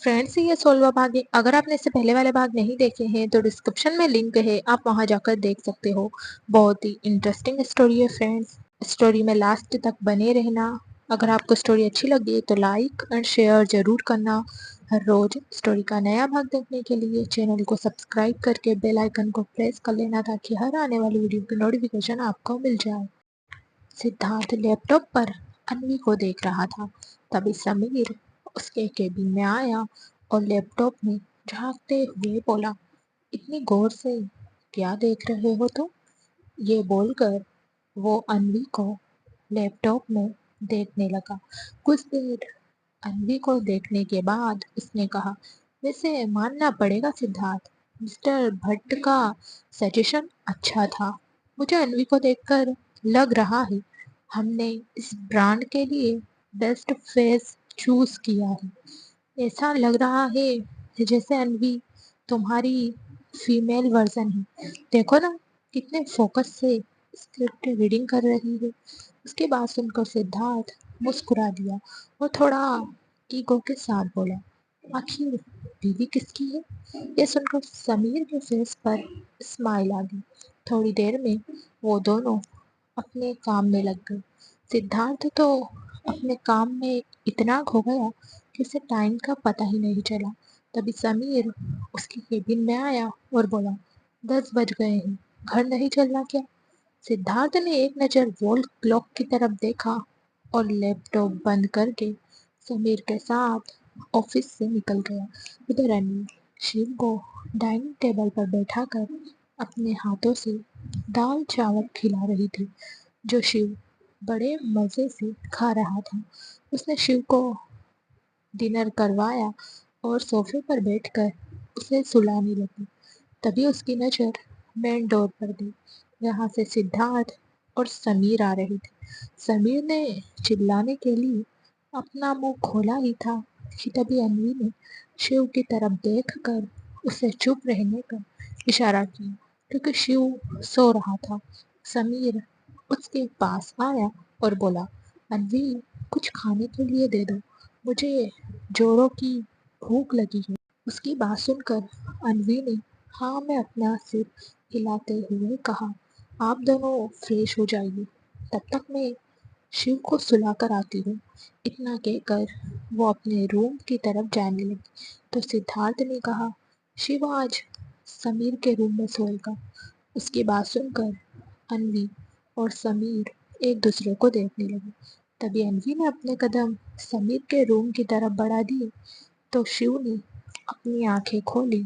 Friends, ये 16वां भाग है। अगर आपने इससे पहले वाले भाग नहीं देखे हैं तो डिस्क्रिप्शन में लिंक है, आप वहां जाकर देख सकते हो। बहुत ही इंटरेस्टिंग स्टोरी है फ्रेंड्स। स्टोरी में लास्ट तक बने रहना। अगर आपको स्टोरी अच्छी लगी तो लाइक एंड शेयर जरूर करना। हर रोज स्टोरी का नया भाग देखने के लिए चैनल को सब्सक्राइब करके बेल आइकन को प्रेस कर लेना ताकि हर आने वाली वीडियो की नोटिफिकेशन आपको मिल जाए। सिद्धार्थ लैपटॉप पर अन्वी को देख रहा था। तभी समीर उसके केबिन में आया और लैपटॉप में झांकते हुए बोला, इतनी गौर से क्या देख रहे हो तुम? ये बोलकर वो अन्वी को लैपटॉप में देखने लगा। कुछ देर अन्वी को देखने के बाद उसने कहा, वैसे मानना पड़ेगा सिद्धार्थ, मिस्टर भट्ट का सजेशन अच्छा था। मुझे अन्वी को देखकर लग रहा है हमने इस ब्रांड के लिए बेस्ट फेस चूज किया है। ऐसा लग रहा है जैसे अन्वी तुम्हारी फीमेल वर्जन है। देखो ना, कितने फोकस से स्क्रिप्ट रीडिंग कर रही है। उसकी बात सुनकर सिद्धार्थ मुस्कुरा दिया और थोड़ा ईगो के साथ बोला, आखिर बीवी किसकी है? ये सुनकर समीर के फेस पर स्माइल आ गई। थोड़ी देर में वो दोनों अपने काम में लग गए। सिद्धार्थ तो अपने काम में इतना खो गया कि उसे टाइम का पता ही नहीं चला। तभी समीर उसके केबिन में आया और बोला, 10 बज गए हैं, घर नहीं चलना क्या? सिद्धार्थ ने एक नज़र वॉल क्लॉक की तरफ देखा और लैपटॉप बंद करके समीर के साथ ऑफिस से निकल गया। उधर अन्वी शिव को डाइनिंग टेबल पर बैठाकर अपने हाथों से दाल चावल खिला रही थी, जो शिव बड़े मज़े से खा रहा था। उसने शिव को डिनर करवाया और सोफे पर बैठकर उसे सुलाने लगी। तभी उसकी नज़र मेन डोर पर गई। यहाँ से सिद्धार्थ और समीर आ रहे थे। समीर ने चिल्लाने के लिए अपना मुंह खोला ही था कि तभी अन्वी ने शिव की तरफ देखकर उसे चुप रहने का इशारा किया, क्योंकि शिव सो रहा था। समीर उसके पास आया और बोला, अन्वी, कुछ खाने के लिए दे दो, मुझे जोरों की भूख लगी है। उसकी बात सुनकर अन्वी ने हाँ में अपना सिर हिलाते हुए कहा, आप दोनों फ्रेश हो जाइए, तब तक मैं शिव को सुलाकर आती हूँ। इतना कहकर वो अपने रूम की तरफ जाने लगी तो सिद्धार्थ ने कहा, शिव आज समीर के रूम में सोएगा। उसकी बात सुनकर अन्वी और समीर एक दूसरे को देखने लगे। तभी अन्वी ने अपने कदम समीर के रूम की तरफ बढ़ा दिए तो शिव ने अपनी आंखें खोली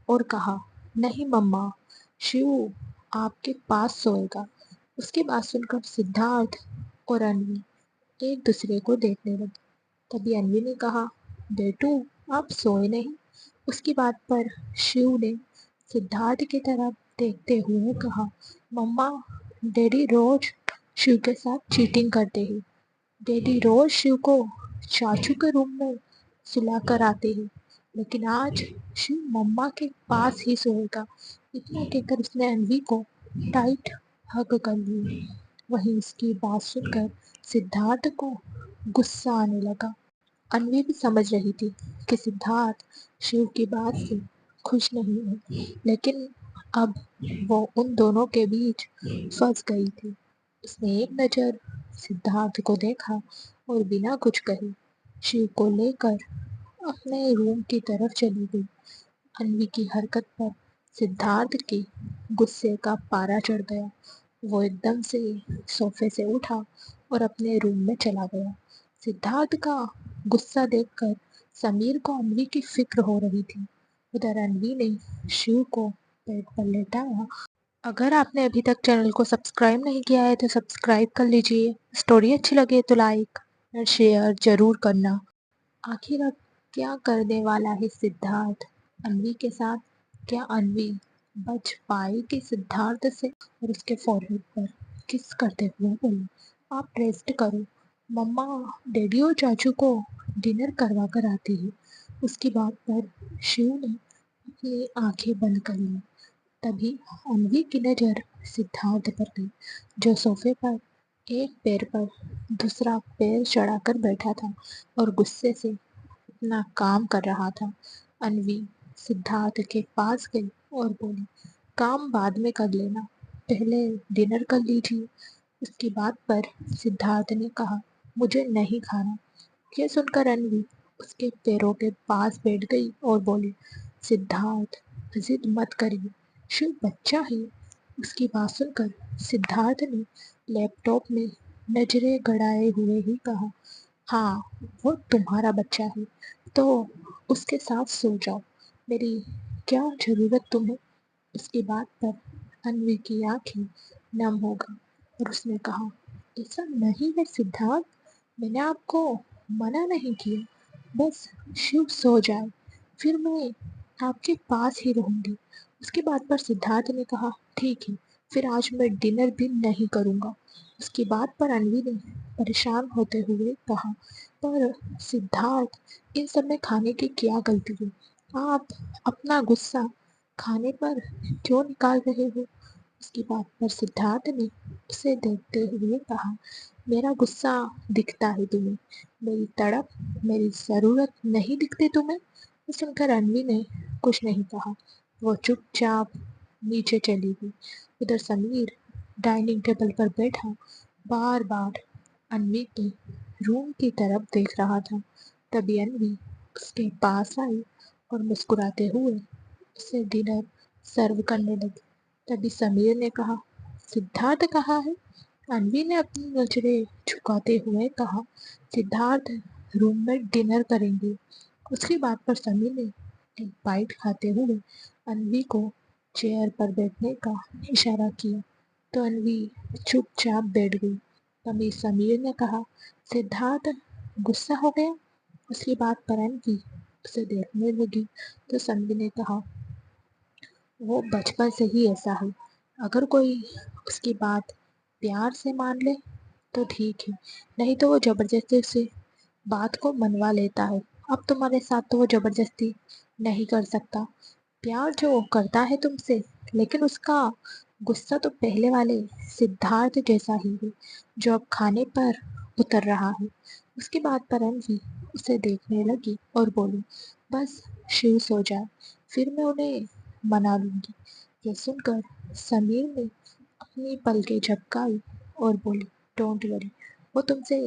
और कहा, नहीं मम्मा, शिव आपके पास सोएगा। उसकी बात सुनकर सिद्धार्थ और अन्वी एक दूसरे को देखने लगे। तभी अन्वी ने कहा, बेटू, आप सोए नहीं? उसकी बात पर शिव ने सिद्धार्थ की तरफ देखते हुए कहा, मम्मा, डैडी रोज शिव के साथ चीटिंग करते हैं। डैडी रोज शिव को चाचू के रूम में सुला कर आते हैं, लेकिन आज शिव मम्मा के पास ही सोएगा। इतना कहकर उसने अन्वी को टाइट हग कर लिया। वहीं उसकी बात सुनकर सिद्धार्थ को गुस्सा आने लगा। अन्वी भी समझ रही थी कि सिद्धार्थ शिव की बात से खुश नहीं है, लेकिन अब वो उन दोनों के बीच फंस गई थी। उसने एक नज़र सिद्धार्थ को देखा और बिना कुछ कहे शिव को लेकर अपने रूम की तरफ चली गई। अन्वी की हरकत पर सिद्धार्थ के गुस्से का पारा चढ़ गया। वो एकदम से सोफे से उठा और अपने रूम में चला गया। सिद्धार्थ का गुस्सा देखकर समीर को अन्वी की फिक्र हो रही थी। उधर अन्वी ने शिव को बेड पर लेटाया। अगर आपने अभी तक चैनल को सब्सक्राइब नहीं किया है तो सब्सक्राइब कर लीजिए। स्टोरी अच्छी लगे तो लाइक और शेयर जरूर करना। आखिर अब क्या करने वाला है सिद्धार्थ अन्वी के साथ? क्या अन्वी बच पाएगी सिद्धार्थ से? और उसके फॉरहेड पर किस करते हुए बोली, आप रेस्ट करो, मम्मा डैडी और चाचू को डिनर करवा कर आती है। उसकी बात पर शिव ने अपनी आंखें बंद कर ली। तभी अन्वी की नज़र सिद्धार्थ पर गई, जो सोफे पर एक पैर पर दूसरा पैर चढ़ाकर बैठा था और गुस्से से अपना काम कर रहा था। अन्वी सिद्धार्थ के पास गई और बोली, काम बाद में कर लेना, पहले डिनर कर लीजिए। उसकी बात पर सिद्धार्थ ने कहा, मुझे नहीं खाना। यह सुनकर अन्वी उसके पैरों के पास बैठ गई और बोली, सिद्धार्थ जिद मत करिए, शिव बच्चा है। उसकी बात सुनकर सिद्धार्थ ने लैपटॉप में नजरें गड़ाए हुए ही कहा, हाँ, वो तुम्हारा बच्चा है तो उसके साथ सो जाओ, मेरी क्या जरूरत तुम्हें। उसकी बात पर अन्वी की आंखें नम हो गई और उसने कहा, ऐसा नहीं है सिद्धार्थ, मैंने आपको मना नहीं किया, बस शिव सो जाए फिर मैं आपके पास ही रहूंगी। उसकी बात पर सिद्धार्थ ने कहा, ठीक है, फिर आज मैं डिनर भी नहीं करूंगा। उसकी बात पर अन्वी ने परेशान होते हुए कहा, पर सिद्धार्थ, इन सब में खाने की क्या गलती है, आप अपना गुस्सा खाने पर क्यों निकाल रहे हो। उसकी बात पर सिद्धार्थ ने उसे देखते हुए कहा, मेरा गुस्सा दिखता है तुम्हें, मेरी तड़प, मेरी ज़रूरत नहीं दिखती तुम्हें। ये सुनकर अन्वी ने कुछ नहीं कहा, वो चुपचाप नीचे चली गई। उधर समीर डाइनिंग टेबल पर बैठा बार बार अन्वी के रूम की तरफ देख रहा था। तभी अन्वी उसके पास आई और मुस्कुराते हुए उसे डिनर सर्व करने लगी। तभी समीर ने कहा, सिद्धार्थ कहाँ है। अन्वी ने अपनी नजरें झुकाते हुए कहा, सिद्धार्थ रूम में डिनर करेंगे। उसकी बात पर समीर ने एक बाइट खाते हुए अन्वी को चेयर पर बैठने का इशारा किया तो अन्वी चुपचाप बैठ गई। तभी समीर ने कहा, सिद्धार्थ गुस्सा हो गया। उसकी बात पर अन्वी उसे देखने लगी तो समीर ने कहा, वो बचपन से ही ऐसा है, अगर कोई उसकी बात प्यार से मान ले तो ठीक है, नहीं तो वो जबरदस्ती से बात को मनवा लेता है। अब तुम्हारे साथ तो वो जबरदस्ती नहीं कर सकता, प्यार जो करता है तुमसे, लेकिन उसका गुस्सा तो पहले वाले सिद्धार्थ जैसा ही है जो अब खाने पर उतर रहा है। उसकी बात पर अन्वी उसे देखने लगी और बोली, बस शिव सो जाए फिर मैं उन्हें मना लूंगी। ये सुनकर समीर ने अपनी पलकें झपकाई और बोली, डोंट वरी, वो तुमसे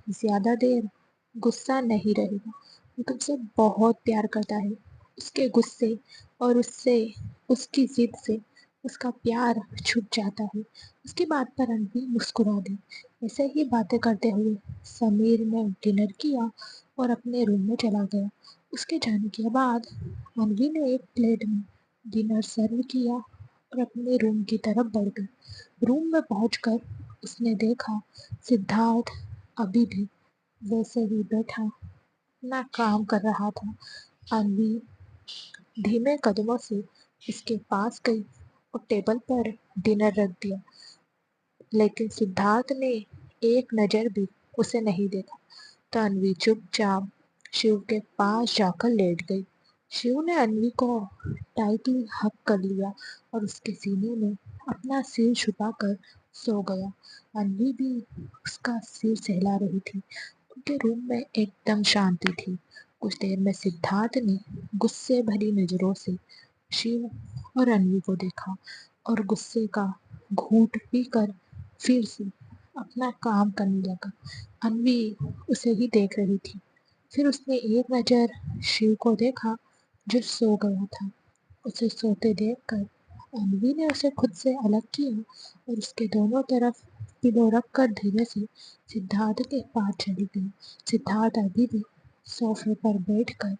ज्यादा देर गुस्सा नहीं रहेगा, वो तुमसे बहुत प्यार करता है। उसके गुस्से और उससे उसकी जिद से उसका प्यार छुप जाता है। उसकी बात पर अन्वी मुस्कुरा दी। ऐसे ही बातें करते हुए समीर ने डिनर किया और अपने रूम में चला गया। उसके जाने के बाद अन्वी ने एक प्लेट में डिनर सर्व किया और अपने रूम की तरफ बढ़ गई। रूम में पहुंचकर उसने देखा सिद्धार्थ अभी भी वैसे ही बैठा अपना काम कर रहा था। अन्वी धीमे कदमों से उसके पास गई और टेबल पर डिनर रख दिया, लेकिन सिद्धार्थ ने एक नज़र भी उसे नहीं देखा। तन्वी चुपचाप शिव के पास जाकर लेट गई। शिव ने अन्वी को टाइटली हक कर लिया और उसके सीने में अपना सिर छुपाकर सो गया। अन्वी भी उसका सिर सहला रही थी। उनके रूम में एकदम शांति थी। कुछ देर में सिद्धार्थ ने गुस्से भरी नजरों से शिव और अन्वी को देखा और गुस्से का घूंट पीकर फिर से अपना काम करने लगा। अन्वी उसे ही देख रही थी। फिर उसने एक नज़र शिव को देखा जो सो गया था। उसे सोते देखकर अन्वी ने उसे खुद से अलग किया और उसके दोनों तरफ पिलो रखकर धीरे से सिद्धार्थ के पास चली गई। सिद्धार्थ अभी भी सोफे पर बैठकर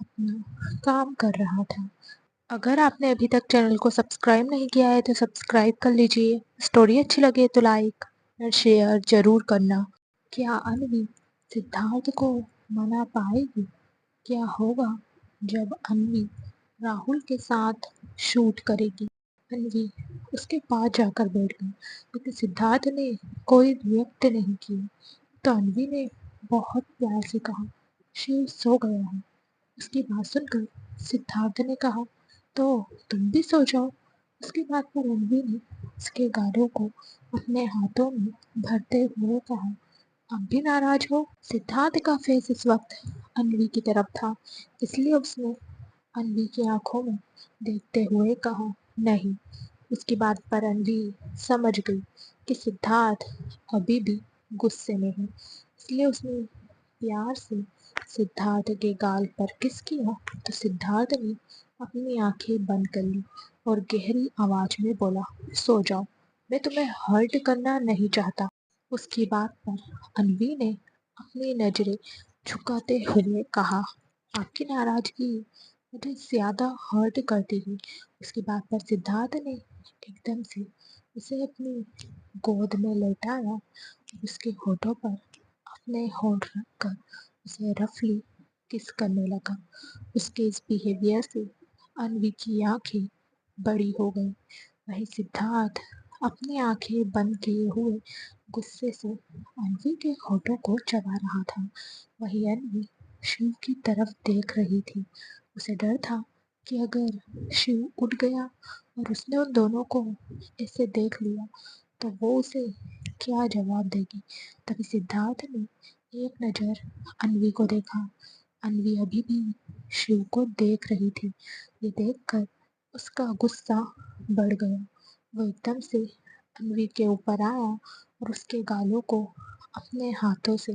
अपना काम कर रहा था। अगर आपने अभी तक चैनल को सब्सक्राइब नहीं किया है तो सब्सक्राइब कर लीजिए। स्टोरी अच्छी लगे तो लाइक और शेयर जरूर करना। क्या अन्वी सिद्धार्थ को मना पाएगी? क्या होगा जब अन्वी राहुल के साथ शूट करेगी? अन्वी उसके पास जाकर बैठ गई, लेकिन सिद्धार्थ ने कोई रिएक्ट नहीं किया। तो अन्वी ने बहुत प्यार से कहा, शिव सो गया है। उसकी बात सुनकर सिद्धार्थ ने कहा, तो तुम भी सो जाओ। उसकी बात पर रणवी ने उसके गालों को अपने हाथों में भरते हुए कहा, अब भी नाराज हो? सिद्धार्थ का फेस इस वक्त अन्वी की तरफ था, इसलिए उसने अन्वी की आंखों में देखते हुए कहा, नहीं। उसकी बात पर अन्वी समझ गई कि सिद्धार्थ अभी भी गुस्से में है, इसलिए उसने प्यार से सिद्धार्थ के गाल पर किस किया तो सिद्धार्थ ने अपनी आंखें बंद कर ली और गहरी आवाज में बोला, सो जाओ, मैं तुम्हें हर्ट करना नहीं चाहता। उसकी बात पर अन्वी ने अपनी नजरें झुकाते हुए कहा, आपकी नाराजगी मुझे ज्यादा हर्ट करती है। उसकी बात पर सिद्धार्थ ने एकदम से उसे अपनी गोद में लेटाया और उसके होठों पर अपने होंठ रखकर उसे रफली किस करने लगा। उसके इस बिहेवियर से अन्वी की आंखें बड़ी हो गई। वहीं सिद्धार्थ अपनी आंखें बंद किए हुए गुस्से से अन्वी के होठों को चबा रहा था। वहीं अन्वी शिव की तरफ देख रही थी। उसे डर था कि अगर शिव उठ गया और उसने उन दोनों को ऐसे देख लिया तो वो उसे क्या जवाब देगी। तभी सिद्धार्थ ने एक नज़र अन्वी को देखा। अन्वी अभी भी शिव को देख रही थी। ये देखकर उसका गुस्सा बढ़ गया। वो एकदम से अन्वी के ऊपर आया और उसके गालों को अपने हाथों से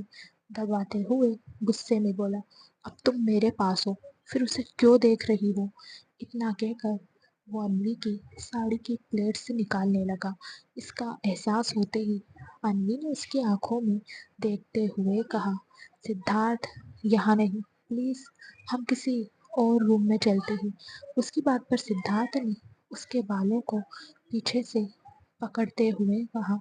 दबाते हुए गुस्से में बोला, अब तुम मेरे पास हो, फिर उसे क्यों देख रही हो? इतना कहकर वो अन्वी की साड़ी की प्लेट से निकालने लगा। इसका एहसास होते ही अन्वी ने उसकी आंखों में देखते हुए कहा, सिद्धार्थ, यहाँ नहीं, प्लीज हम किसी और रूम में चलते हैं। उसकी बात पर सिद्धार्थ ने उसके बालों को पीछे से पकड़ते हुए कहा,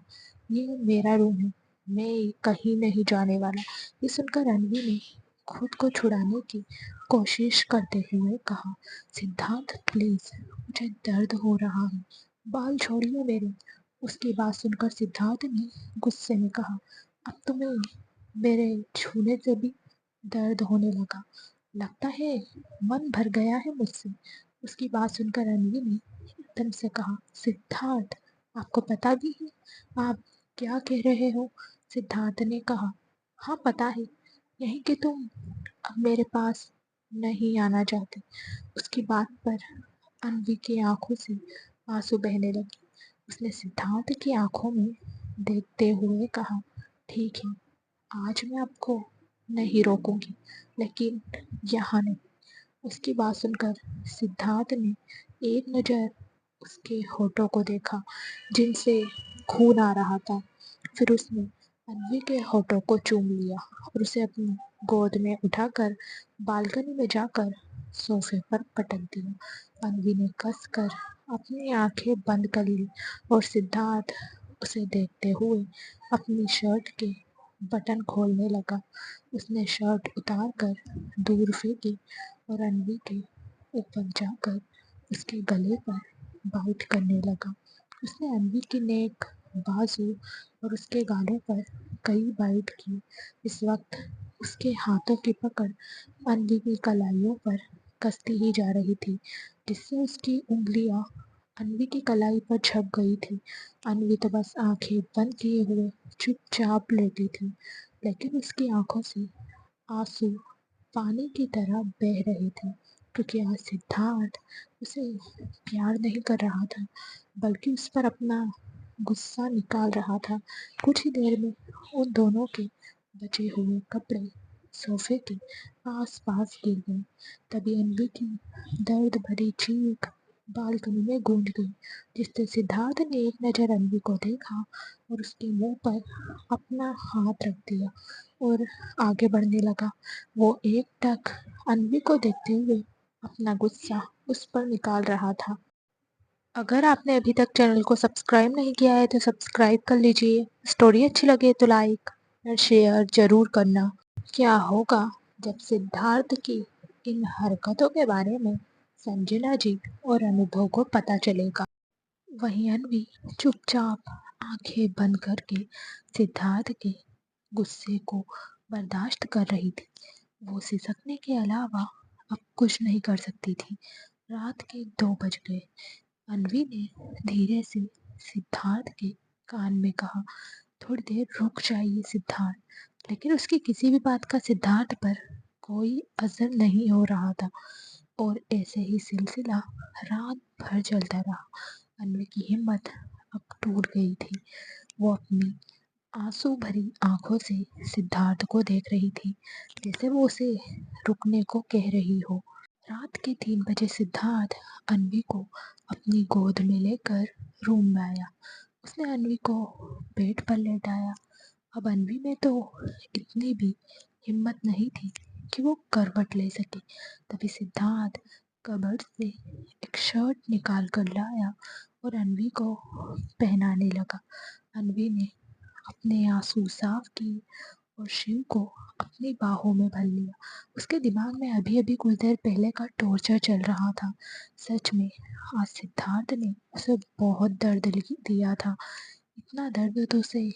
ये मेरा रूम है, मैं कहीं नहीं जाने वाला। ये सुनकर अन्वी ने खुद को छुड़ाने की कोशिश करते हुए कहा, सिद्धार्थ प्लीज, मुझे दर्द हो रहा है, बाल छोड़िए मेरे। उसकी बात सुनकर सिद्धार्थ ने गुस्से में कहा, अब तुम्हें मेरे छूने से भी दर्द होने लगा, लगता है मन भर गया है मुझसे। उसकी बात सुनकर अन्वी ने एकदम से कहा, सिद्धार्थ, आपको पता भी है आप क्या कह रहे हो? सिद्धार्थ ने कहा, हाँ पता है, यही कि तुम अब मेरे पास नहीं आना चाहते। उसकी बात पर अन्वी की आंखों से आंसू बहने लगे। उसने सिद्धार्थ की आंखों में देखते हुए कहा, ठीक है, आज मैं आपको नहीं रोकूंगी, लेकिन यहाँ नहीं। उसकी बात सुनकर सिद्धार्थ ने एक नज़र उसके होठों को देखा जिनसे खून आ रहा था। फिर उसने अन्वी के होठों को चूम लिया और उसे अपनी गोद में उठाकर बालकनी में जाकर सोफे पर पटक दिया। अन्वी ने कसकर अपनी आंखें बंद कर ली और सिद्धार्थ उसे देखते हुए अपनी शर्ट के बटन खोलने लगा। उसने शर्ट उतार कर दूर फेंकी और अन्वी के ऊपर जाकर उसके गले पर बाइट करने लगा। उसने अन्वी की नेक, बाजू और उसके गालों पर कई बाइट की। इस वक्त उसके हाथों की पकड़ अन्वी की कलाइयों पर कसती ही जा रही थी, जिससे उसकी उंगलियां अन्वी की कलाई पर छप गई थी। अन्वी तो बस आंखें बंद किए हुए चुपचाप लेटी थी, लेकिन उसकी आंखों से आंसू पानी की तरह बह रहे थे, क्योंकि आज सिद्धार्थ उसे प्यार नहीं कर रहा था, बल्कि उस पर अपना गुस्सा निकाल रहा था। कुछ ही देर में उन दोनों के बचे हुए कपड़े सोफे के आस पास गिर गए। तभी अन्वी की दर्द भरी चीख बालकनी में गूंज गई, जिससे सिद्धार्थ ने एक नज़र अन्वी को देखा और उसके मुंह पर अपना हाथ रख दिया और आगे बढ़ने लगा। वो एकटक अन्वी को देखते हुए अपना गुस्सा उस पर निकाल रहा था। अगर आपने अभी तक चैनल को सब्सक्राइब नहीं किया है तो सब्सक्राइब कर लीजिए। स्टोरी अच्छी लगे तो लाइक और शेयर जरूर करना। क्या होगा जब सिद्धार्थ की इन हरकतों के बारे में संजना जी और अनुभव को पता चलेगा? वहीं अन्वी चुपचाप आंखें बंद करके सिद्धार्थ के गुस्से को बर्दाश्त कर रही थी। वो सिसकने के अलावा अब कुछ नहीं कर सकती थी। रात के 2 बज गए। अन्वी ने धीरे से सिद्धार्थ के कान में कहा, थोड़ी देर रुक जाइए सिद्धार्थ। लेकिन उसकी किसी भी बात का सिद्धार्थ पर कोई असर नहीं हो रहा था और ऐसे ही सिलसिला रात भर चलता रहा। अन्वी की हिम्मत अब टूट गई थी। वो अपनी आंसू भरी आंखों से सिद्धार्थ को देख रही थी, जैसे वो उसे रुकने को कह रही हो। रात के 3 बजे सिद्धार्थ अन्वी को अपनी गोद में लेकर रूम में आया। उसने अन्वी को बेड पर लेटाया। अब अन्वी में तो इतनी भी हिम्मत नहीं थी कि वो करवट ले सके। तभी सिद्धार्थ कबर्ड से एक शर्ट निकाल कर लाया और अन्वी को पहनाने लगा। अन्वी ने अपने आंसू साफ किए और शिव को अपनी बाहों में भर लिया। उसके दिमाग में अभी अभी कुछ देर पहले का टॉर्चर चल रहा था। सच में आज सिद्धार्थ ने उसे बहुत दर्द दिया था। इतना दर्द तो उसे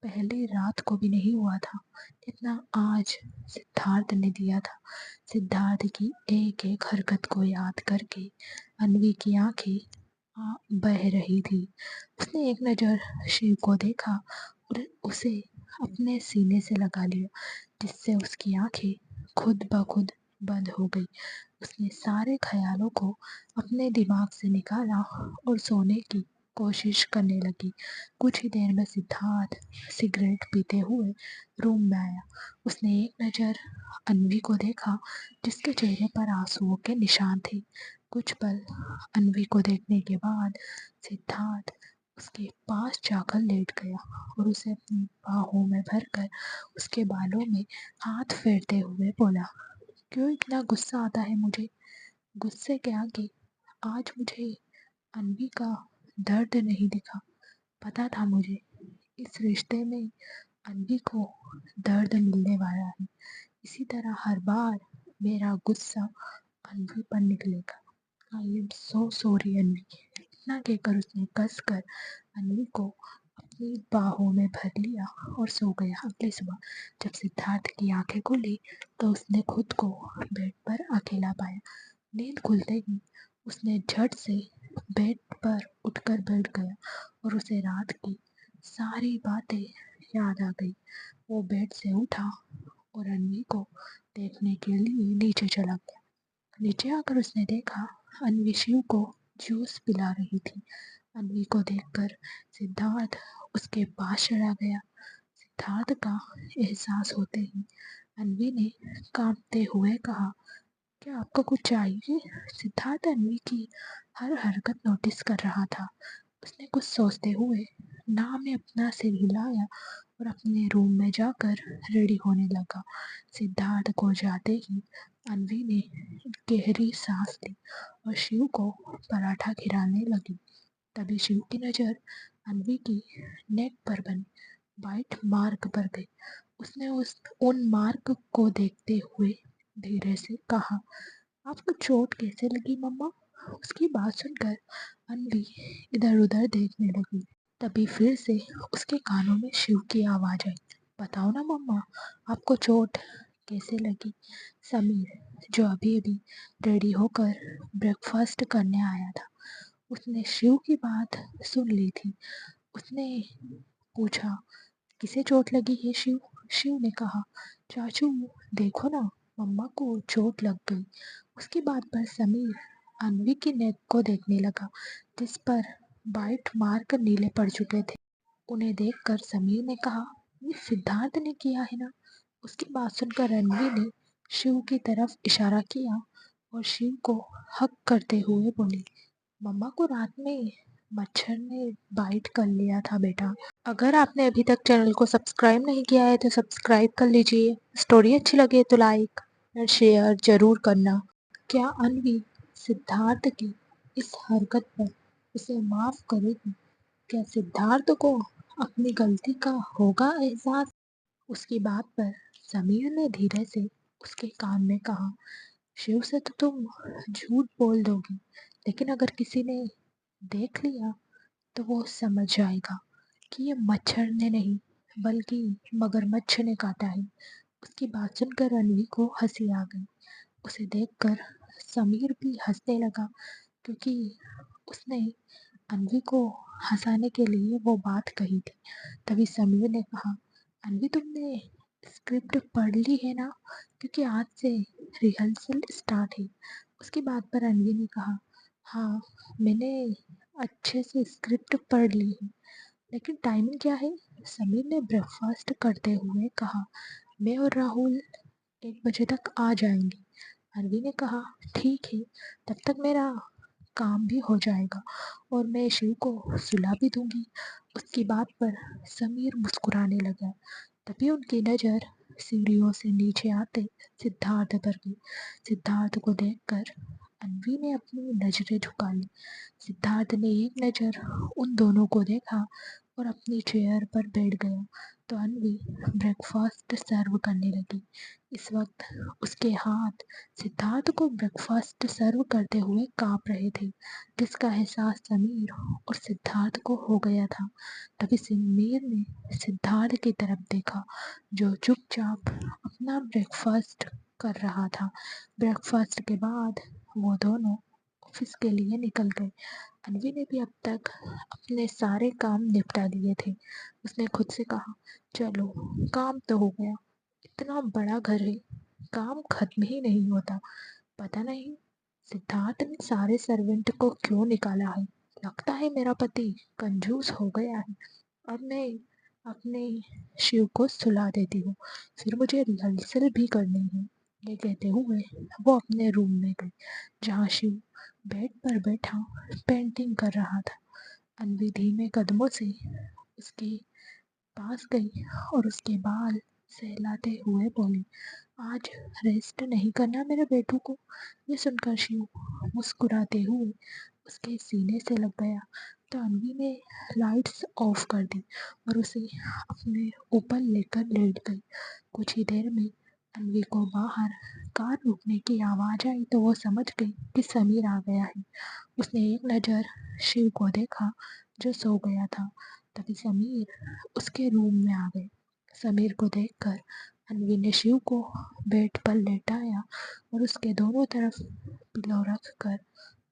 पहले रात को भी नहीं हुआ था जितना आज सिद्धार्थ ने दिया था। सिद्धार्थ की एक एक हरकत को याद करके अन्वी की आंखें बह रही थी। उसने एक नज़र शिव को देखा और उसे अपने सीने से लगा लिया, जिससे उसकी आंखें खुद ब खुद बंद हो गई। उसने सारे ख्यालों को अपने दिमाग से निकाला और सोने की कोशिश करने लगी। कुछ ही देर में सिद्धार्थ सिगरेट पीते हुए रूम में आया। उसने एक नज़र अन्वी को देखा, जिसके चेहरे पर आंसुओं के निशान थे। कुछ पल अन्वी को देखने के बाद सिद्धार्थ उसके पास जाकर लेट गया और उसे अपनी बाहों में भरकर उसके बालों में हाथ फेरते हुए बोला, क्यों इतना गुस्सा आता है मुझे? गुस्से के आगे आज मुझे अन्वी का दर्द नहीं दिखा। पता था मुझे इस रिश्ते में अन्वी को दर्द मिलने वाला है। इसी तरह हर बार मेरा गुस्सा अन्वी पर निकलेगा। I am so sorry Anvi. इतना कहकर उसने कसकर अन्वी को अपनी बाहों में भर लिया और सो गया। अगली सुबह जब सिद्धार्थ की आंखें खुली तो उसने खुद को बेड पर अकेला पाया। नींद खुलते ही उसने झट से बेड पर उठकर बैठ गया और उसे रात की सारी बातें याद आ गई। वो बेड से उठा और अन्वी को देखने के लिए नीचे चला गया। नीचे आकर उसने देखा अन्वी शिव को जूस पिला रही थी। अन्वी को देखकर सिद्धार्थ उसके पास चला गया। सिद्धार्थ का एहसास होते ही अन्वी ने कांपते हुए कहा, क्या आपको कुछ चाहिए? सिद्धार्थ अन्वी की हर हरकत नोटिस कर रहा था। उसने कुछ सोचते हुए ना में अपना सिर हिलाया और अपने रूम में जाकर रेडी होने लगा। सिद्धार्थ को जाते ही अन्वी ने गहरी सांस ली और शिव को पराठा खिलाने लगी। तभी शिव की नज़र अन्वी की नेक पर बनी वाइट मार्क पर गई। उसने उन मार्क को देखते हुए धीरे से कहा, आपको चोट कैसे लगी मम्मा? उसकी बात सुनकर अन्वी इधर उधर देखने लगी। तभी फिर से उसके कानों में शिव की आवाज आई, बताओ ना मम्मा, आपको चोट कैसे लगी? समीर, जो अभी अभी रेडी होकर ब्रेकफास्ट करने आया था, उसने शिव की बात सुन ली थी। उसने पूछा, किसे चोट लगी है शिव? शिव ने कहा, चाचू देखो ना, मम्मा को चोट लग गई। उसकी बात पर समीर अन्वी की नेक को देखने लगा, जिस पर बाइट मार्क नीले पड़ चुके थे। उन्हें देखकर समीर ने कहा, ये सिद्धार्थ ने किया है ना? उसकी बात सुनकर अन्वी ने शिव की तरफ इशारा किया और शिव को हक करते हुए बोली, मम्मा को रात में मच्छर ने बाइट कर लिया था बेटा। अगर आपने अभी तक चैनल को सब्सक्राइब नहीं किया है तो सब्सक्राइब कर लीजिए। स्टोरी अच्छी लगे तो लाइक और शेयर जरूर करना। क्या अन्वी सिद्धार्थ की इस हरकत पर उसे माफ करेगी? क्या सिद्धार्थ को अपनी गलती का होगा एहसास? उसकी बात पर समीर ने धीरे से उसके कान में कहा, शिव से तो तुम झूठ बोल दोगी, लेकिन अगर किसी ने देख लिया तो वो समझ जाएगा कि ये मच्छर ने नहीं बल्कि मगरमच्छ ने काटा है। उसकी बात सुनकर अन्वी को हंसी आ गई। उसे देखकर समीर भी हंसने लगा, क्योंकि उसने अनवी को हंसाने के लिए वो बात कही थी। तभी समीर ने कहा, अनवी तुमने स्क्रिप्ट पढ़ ली है ना? क्योंकि आज से रिहर्सल स्टार्ट है। उसकी बात पर अनवी ने कहा, हाँ, मैंने अच्छे से स्क्रिप्ट पढ़ ली है। लेकिन टाइमिंग क्या है? समीर ने ब्रेकफास्ट करते हुए कहा, मैं और राहुल 1 बजे तक आ जाएंगे। अनवी ने कहा, ठीक है, तब तक मेरा काम भी हो जाएगा और मैं शिव को सुला भी दूंगी। उसकी बात पर समीर मुस्कुराने लगा। तभी उनकी नज़र सीढ़ियों से नीचे आते सिद्धार्थ पर गई। सिद्धार्थ को देखकर अनवी ने अपनी नजरें झुका ली। सिद्धार्थ ने एक नज़र उन दोनों को देखा और अपनी चेयर पर बैठ गया तो अनवी ब्रेकफास्ट सर्व करने लगी। इस वक्त उसके हाथ सिद्धार्थ को ब्रेकफास्ट सर्व करते हुए कांप रहे थे, जिसका एहसास समीर और सिद्धार्थ को हो गया था। तभी समीर ने सिद्धार्थ की तरफ देखा, जो चुपचाप अपना ब्रेकफास्ट कर रहा था। ब्रेकफास्ट के बाद वो दोनों ऑफिस के लिए निकल गए। अनवी ने भी अब तक अपने सारे काम निपटा लिए थे। उसने खुद से कहा, चलो, काम तो हो गया। इतना बड़ा घर है, काम खत्म ही नहीं होता। पता नहीं सिद्धार्थ ने सारे सर्वेंट को क्यों निकाला है। लगता है मेरा पति कंजूस हो गया है। अब मैं अपने शिव को सुला देती हूँ, फिर मुझे रिहर्सल भी करनी है। ये कहते हुए वो अपने रूम में गई, जहाँ शिव बेड पर बैठा पेंटिंग कर रहा था। अनवी धीमे कदमों से उसके पास गई और उसके बाल सहलाते हुए बोली, आज रेस्ट नहीं करना मेरे बेटू को? ये सुनकर शिव मुस्कुराते हुए उसके सीने से लग गया तो अनवी ने लाइट्स ऑफ कर दी और उसे अपने ऊपर लेकर लेट गई। कुछ ही देर में अनवी को बाहर कार रुकने की आवाज़ आई तो वो समझ गई कि समीर आ गया है। उसने एक नज़र शिव को देखा, जो सो गया था। तभी समीर उसके रूम में आ गए। समीर को देखकर अनवी ने शिव को बेड पर लेटाया और उसके दोनों तरफ पिलो रख कर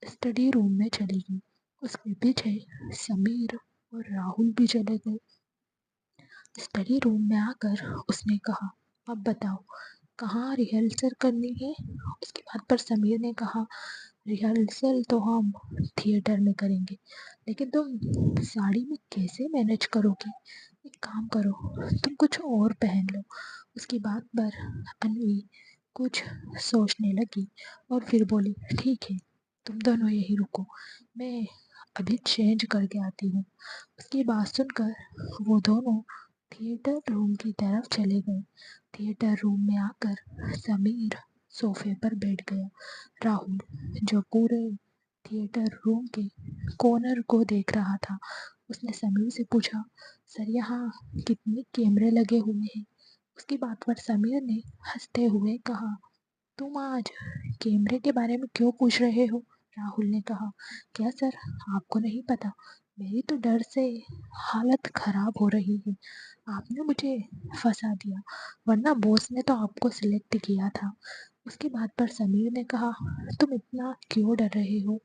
स्टडी रूम में चली गई। उसके पीछे समीर और राहुल भी चले गए। स्टडी रूम में आकर उसने कहा, अब बताओ, कहाँ रिहर्सल करनी है? उसकी बात पर समीर ने कहा, रिहर्सल तो हम थिएटर में करेंगे, लेकिन तुम साड़ी में कैसे मैनेज करोगी? एक काम करो, तुम कुछ और पहन लो। उसकी बात पर अनवी कुछ सोचने लगी और फिर बोली, ठीक है, तुम दोनों यहीं रुको, मैं अभी चेंज करके आती हूँ। उसकी बात सुनकर वो दोनों थिएटर रूम की तरफ चले गए। थिएटर रूम में आकर समीर सोफे पर बैठ गया। राहुल, जो पूरे थिएटर रूम के कॉर्नर को देख रहा था, उसने समीर से पूछा, सर, यहाँ कितने कैमरे लगे हुए हैं? उसकी बात पर समीर ने हंसते हुए कहा, तुम आज कैमरे के बारे में क्यों पूछ रहे हो? राहुल ने कहा, क्या सर, आपको नहीं पता? मेरी तो डर से हालत खराब हो रही है। आपने मुझे फंसा दिया, वरना बॉस ने तो आपको सिलेक्ट किया था। उसकी बात पर समीर ने कहा, तुम इतना क्यों डर रहे हो?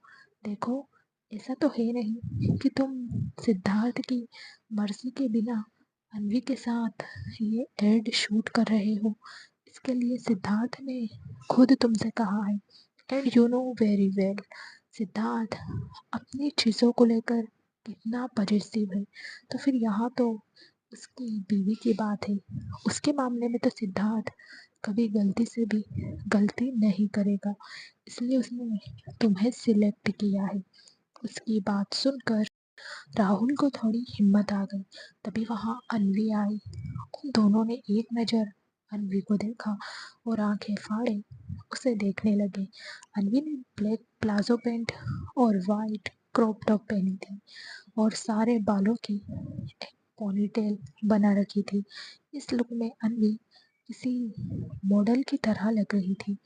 देखो, ऐसा तो है नहीं कि तुम सिद्धार्थ की मर्जी के बिना अनवी के साथ ये एड शूट कर रहे हो। इसके लिए सिद्धार्थ ने खुद तुमसे कहा है, and you know very well Siddharth अपनी चीज़ों को लेकर कितना पजेसिव है। तो फिर यहाँ तो उसकी बीवी की बात है, उसके मामले में तो सिद्धार्थ कभी गलती से भी गलती नहीं करेगा, इसलिए उसने तुम्हें सिलेक्ट किया है। उसकी बात सुनकर राहुल को थोड़ी हिम्मत आ गई। तभी वहाँ अनवी आई। उन दोनों ने एक नज़र अनवी को देखा और आंखें फाड़े उसे देखने लगे। अनवी ने ब्लैक प्लाजो पैंट और वाइट क्रॉप टॉप पहनी थी और सारे बालों की एक पोनीटेल बना रखी थी। इस लुक में अनवी किसी मॉडल की तरह लग रही थी।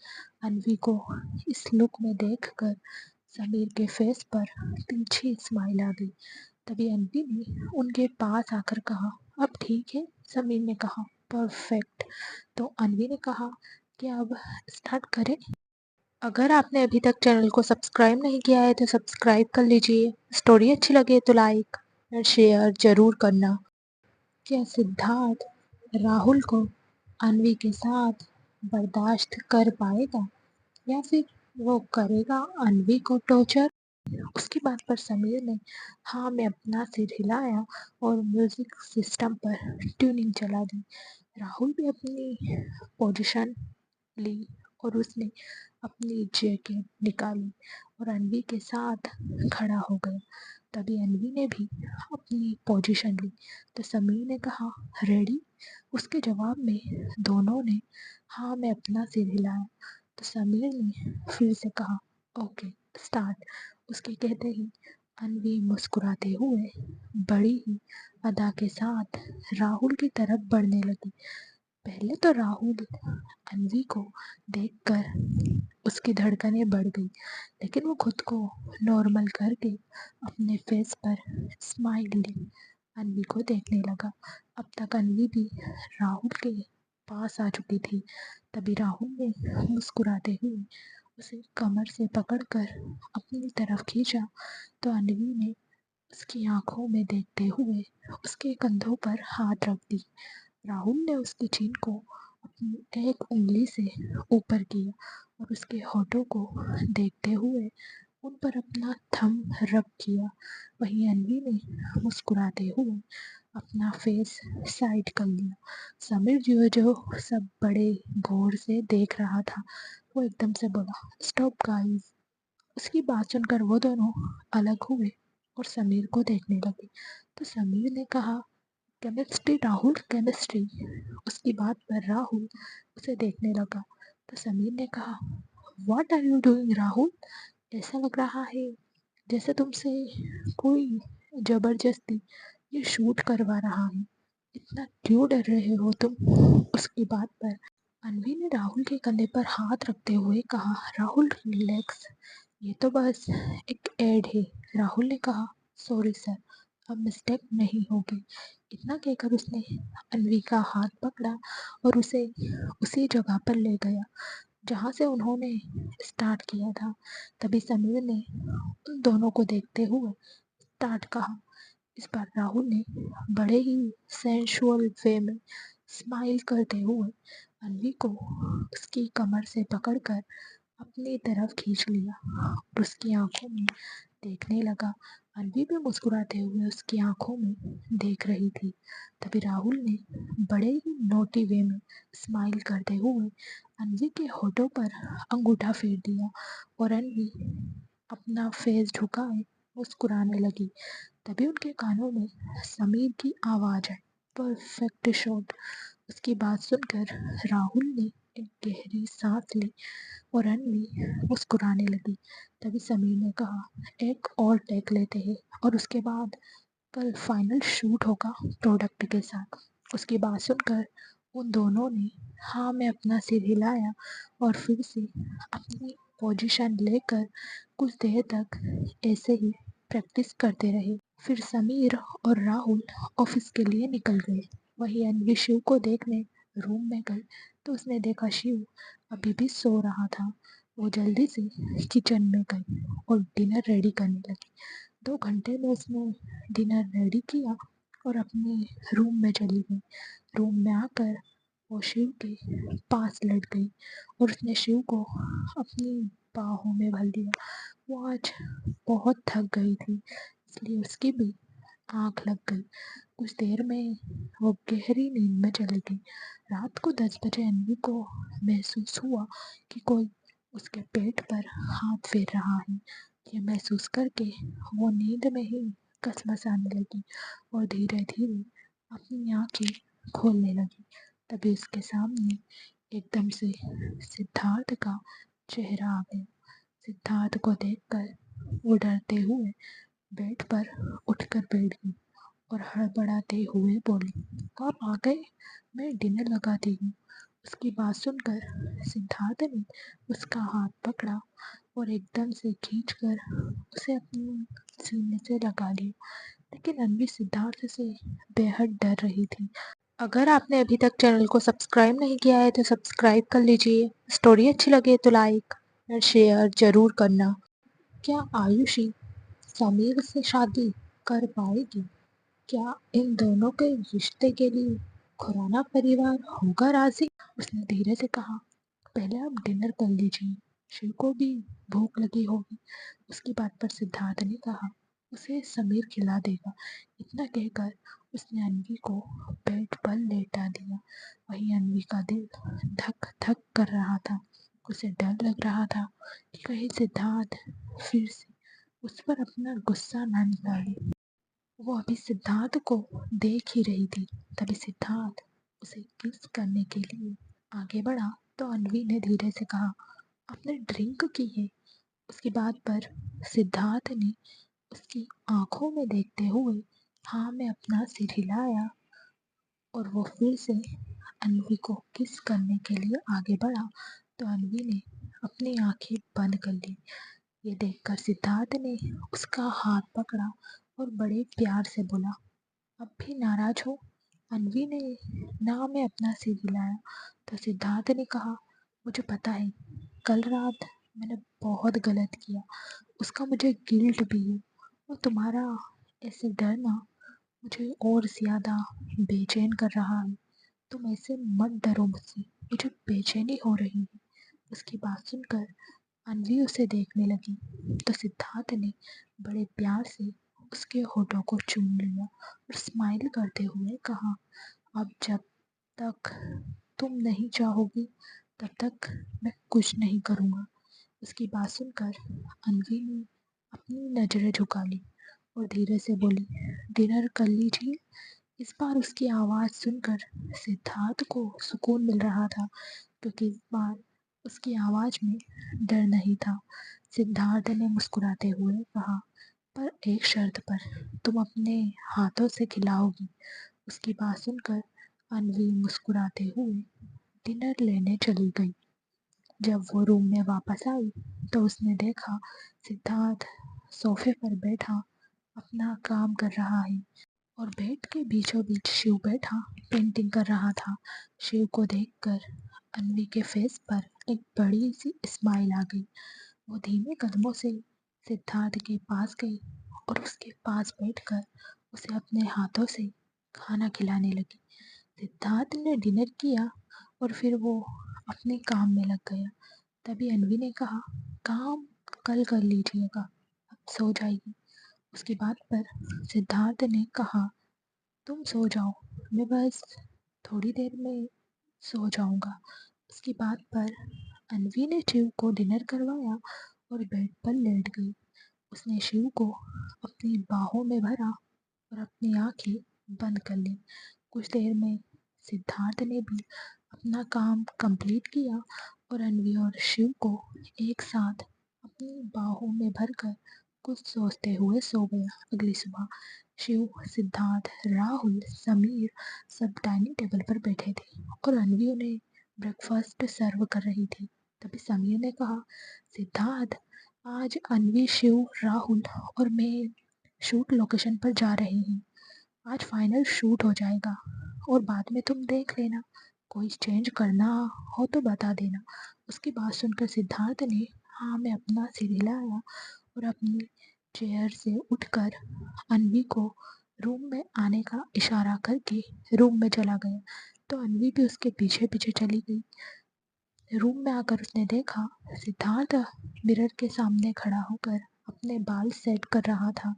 अनवी को इस लुक में देखकर समीर के फेस पर तिरछी स्माइल आ गई। तभी अनवी ने उनके पास आकर कहा, अब ठीक है? समीर ने कहा, परफेक्ट। तो अनवी ने कहा कि अब स्टार्ट करें? अगर आपने अभी तक चैनल को सब्सक्राइब नहीं किया है तो सब्सक्राइब कर लीजिए। स्टोरी अच्छी लगे तो लाइक और शेयर जरूर करना। क्या सिद्धार्थ राहुल को अन्वी के साथ बर्दाश्त कर पाएगा या फिर वो करेगा अन्वी को टॉर्चर? उसकी बात पर समीर ने हाँ में अपना सिर हिलाया और म्यूजिक सिस्टम पर ट्यूनिंग चला दी। राहुल भी अपनी पोजीशन ली और उसने अपनी जैकेट निकाली और अन्वी के साथ खड़ा हो गया। तभी अन्वी ने भी अपनी पोजीशन ली तो समीर ने कहा रेडी। उसके जवाब में दोनों ने हाँ में अपना सिर हिलाया तो समीर ने फिर से कहा ओके स्टार्ट। उसके कहते ही अन्वी मुस्कुराते हुए बड़ी ही अदा के साथ राहुल की तरफ बढ़ने लगी। पहले तो राहुल अन्वी को देखकर उसकी धड़कनें बढ़ गई, लेकिन वो खुद को नॉर्मल करके अपने फेस पर स्माइल दी अन्वी को देखने लगा। अब तक अन्वी भी राहुल के पास आ चुकी थी। तभी राहुल ने मुस्कुराते हुए उसे कमर से पकड़कर अपनी तरफ खींचा तो अन्वी ने उसकी आंखों में देखते हुए उसके कंधों पर हाथ रख दी। राहुल ने उसकी चीन को अपनी एक उंगली से ऊपर किया और उसके होठों को देखते हुए उन पर अपना थंब रब किया। वहीं अन्वी ने मुस्कुराते हुए अपना फेस साइड कर लिया। समीर जो जो सब बड़े गौर से देख रहा था वो एकदम से बोला स्टॉप गाइस। उसकी बात सुनकर वो दोनों अलग हुए और समीर को देखने लगे तो समीर ने कहा केमिस्ट्री राहुल केमिस्ट्री। उसकी बात पर राहुल उसे देखने लगा तो समीर ने कहा what are you doing Rahul. ऐसा लग रहा है जैसे तुमसे कोई जबरदस्ती ये शूट करवा रहा है। इतना क्यों डर रहे हो तुम। उसकी बात पर अन्वी ने राहुल के कंधे पर हाथ रखते हुए कहा राहुल रिलैक्स, ये तो बस एक एड है। राहुल ने कहा सॉरी सर, अब मिस्टेक नहीं होगी। इतना कहकर उसने अन्वी का हाथ पकड़ा और उसे उसी जगह पर ले गया जहाँ से उन्होंने स्टार्ट किया था। तभी समीर ने उन दोनों को देखते हुए स्टार्ट कहा। इस बार राहुल ने बड़े ही सेंशुअल वे में स्माइल करते हुए अन्वी को उसकी कमर से पकड़कर अपनी तरफ खींच लिया और उसकी आंखों में देखने लगा। अन्वी भी मुस्कुराते हुए उसकी आंखों में देख रही थी। तभी राहुल ने बड़े ही नोटी वे में स्माइल करते हुए अन्वी के होठों पर अंगूठा फेर दिया और अन्वी अपना फेस झुकाए मुस्कुराने लगी। तभी उनके कानों में समीर की आवाज़ आई परफेक्ट शॉट। उसकी बात सुनकर राहुल ने एक गहरी सांस ली और अन्वी मुस्कुराने लगी। तभी समीर ने कहा एक और टेक लेते हैं और उसके बाद कल फाइनल शूट होगा प्रोडक्ट के साथ। उसकी बात सुनकर उन दोनों ने हाँ में अपना सिर हिलाया और फिर से अपनी पोजीशन लेकर कुछ देर तक ऐसे ही प्रैक्टिस करते रहे। फिर समीर और राहुल ऑफिस के लिए निकल गए। वहीं अन्वी शिव को देखने रूम में गई तो उसने देखा शिव अभी भी सो रहा था। वो जल्दी से किचन में गई और डिनर रेडी करने लगी। 2 घंटे में उसने डिनर रेडी किया और अपने रूम में चली गई। रूम में आकर वो शिव के पास लेट गई और उसने शिव को अपनी बाहों में भर लिया। वो आज बहुत थक गई थी इसलिए उसकी भी आँख लग गई। कुछ देर में वो गहरी नींद में चली गई। रात को 10 बजे अन्वी को महसूस हुआ कि कोई उसके पेट पर हाथ फेर रहा है। ये महसूस करके वो नींद में ही कसमसाने लगी और धीरे धीरे अपनी आंखें खोलने लगी। तभी उसके सामने एकदम से सिद्धार्थ का चेहरा आ गया। सिद्धार्थ को देखकर वो डरते हुए बेड पर उठकर बैठ गई और हड़बड़ाते हुए बोली आप आ गए, मैं डिनर लगाती हूँ। उसकी बात सुनकर सिद्धार्थ ने उसका हाथ पकड़ा और एकदम से खींचकर उसे अपने सीने से लगा लिया। लेकिन अन्वी सिद्धार्थ से बेहद डर रही थी। अगर आपने अभी तक चैनल को सब्सक्राइब नहीं किया है तो सब्सक्राइब कर लीजिए। स्टोरी अच्छी लगे तो लाइक और शेयर जरूर करना। क्या आयुषी समीर से शादी कर पाएगी? क्या इन दोनों के रिश्ते के लिए खुराना परिवार होगा राजी? उसने धीरे से कहा, पहले आप डिनर कर लीजिए, शिव को भी भूख लगी होगी। उसकी बात पर सिद्धार्थ ने कहा, उसे समीर खिला देगा। इतना कहकर उसने अन्वी को बेड पर लेटा दिया। वहीं अन्वी का दिल धक धक कर रहा था। उसे डर लग रहा था कि कहीं सिद्धार्थ फिर से उस पर अपना गुस्सा ना निकाले। वो अभी सिद्धार्थ को देख ही रही थी, तभी सिद्धार्थ उसे किस करने के लिए आगे बढ़ा तो अन्वी ने धीरे से कहा, आपने ड्रिंक की है? उसकी बात पर सिद्धार्थ ने उसकी आंखों में देखते हुए हाँ में अपना सिर हिलाया और वो फिर से अन्वी को किस करने के लिए आगे बढ़ा तो अन्वी ने अपनी आंखें बंद कर ली। ये देखकर सिद्धार्थ ने उसका हाथ पकड़ा और बड़े प्यार से बोला, अब भी नाराज हो? अन्वी ने ना में अपना सिर हिलाया तो सिद्धार्थ ने कहा, मुझे पता है कल रात मैंने बहुत गलत किया, उसका मुझे गिल्ट भी है। और तुम्हारा ऐसे डरना मुझे और ज़्यादा बेचैन कर रहा है। तुम ऐसे मत डरो मुझसे, मुझे बेचैनी हो रही है। उसकी बात सुनकर अन्वी उसे देखने लगी तो सिद्धार्थ ने बड़े प्यार से उसके होठों को चूम लिया और स्माइल करते हुए कहा, अब जब तक तुम नहीं चाहोगी तब तक मैं कुछ नहीं करूँगा। उसकी बात सुनकर अन्वी ने अपनी नज़रें झुका ली और धीरे से बोली, डिनर कर लीजिए। इस बार उसकी आवाज़ सुनकर सिद्धार्थ को सुकून मिल रहा था, क्योंकि इस बार उसकी आवाज़ में डर नहीं था। सिद्धार्थ ने मुस्कुराते हुए कहा, पर एक शर्त पर, तुम अपने हाथों से खिलाओगी। उसकी बात सुनकर अन्वी मुस्कुराते हुए डिनर लेने चली गई। जब वो रूम में वापस आई तो उसने देखा सिद्धार्थ सोफे पर बैठा अपना काम कर रहा है और बेड के बीचों बीच शिव बैठा पेंटिंग कर रहा था। शिव को देखकर अन्वी के फेस पर एक बड़ी सी स्माइल आ गई। वो धीमे कदमों से सिद्धार्थ के पास गई और उसके पास बैठकर उसे अपने हाथों से खाना खिलाने लगी। सिद्धार्थ ने डिनर किया और फिर वो अपने काम में लग गया। तभी अन्वी ने कहा, काम कल कर लीजिएगा, अब सो जाएगी। उसकी बात पर सिद्धार्थ ने कहा, तुम सो जाओ, मैं बस थोड़ी देर में सो जाऊंगा। उसकी बात पर अन्वी ने शिव को डिनर करवाया और बेड पर लेट गई। उसने शिव को अपनी बाहों में भरा और अपनी आंखें बंद कर ली। कुछ देर में सिद्धार्थ ने भी अपना काम कंप्लीट किया और अन्वी और शिव को एक साथ अपनी बाहों में भरकर कुछ सोचते हुए सो गया। अगली सुबह शिव, सिद्धार्थ, राहुल, समीर सब डाइनिंग टेबल पर बैठे थे और अन्वी उन्हें ब्रेकफास्ट सर्व कर रही थी। तभी समीर ने कहा, सिद्धार्थ, आज अन्वी, शिव, राहुल और मैं शूट लोकेशन पर जा रहे हैं। आज फाइनल शूट हो जाएगा और बाद में तुम देख लेना, कोई चेंज करना हो तो बता देना। उसकी बात सुनकर सिद्धार्थ ने हाँ में अपना सिर हिलाया और अपनी चेयर से उठकर अन्वी को रूम में आने का इशारा करके रूम में चला गया तो अन्वी भी उसके पीछे पीछे चली गई। रूम में आकर उसने देखा सिद्धार्थ मिरर के सामने खड़ा होकर अपने बाल सेट कर रहा था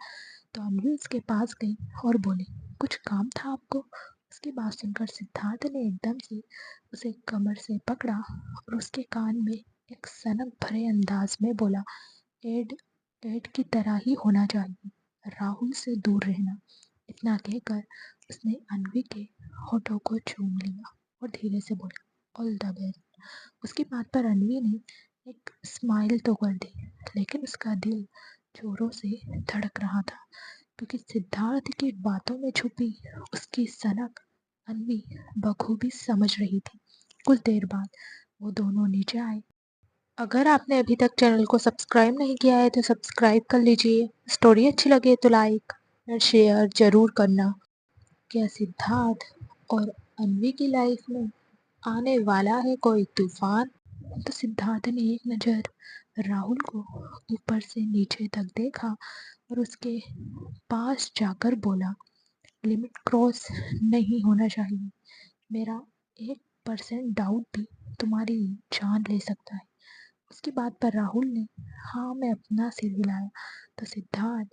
तो अन्वी उसके पास गई और बोली, कुछ काम था आपको? उसकी बात सुनकर सिद्धार्थ ने एकदम से उसे कमर से पकड़ा और उसके कान में एक सनक भरे अंदाज में बोला, एड एड की तरह ही होना चाहिए, राहुल से दूर रहना। इतना कहकर उसने अन्वी के होठों को चूम लिया और धीरे से बोला, ऑल द बेस्ट। उसकी बात पर अन्वी ने एक स्माइल तो कर दी, लेकिन उसका दिल जोरों से धड़क रहा था, क्योंकि सिद्धार्थ की बातों में छुपी उसकी सनक अन्वी बखूबी समझ रही थी। कुछ देर बाद वो दोनों नीचे आए। अगर आपने अभी तक चैनल को सब्सक्राइब नहीं किया है तो सब्सक्राइब कर लीजिए। स्टोरी अच्छी लगे तो लाइक और शेयर जरूर करना। क्या सिद्धार्थ और अन्वी की लाइफ में आने वाला है कोई तूफान? तो सिद्धार्थ ने एक नज़र राहुल को ऊपर से नीचे तक देखा और उसके पास जाकर बोला, लिमिट क्रॉस नहीं होना चाहिए। मेरा 1% डाउट भी तुम्हारी जान ले सकता है। उसकी बात पर राहुल ने हाँ में अपना सिर हिलाया तो सिद्धार्थ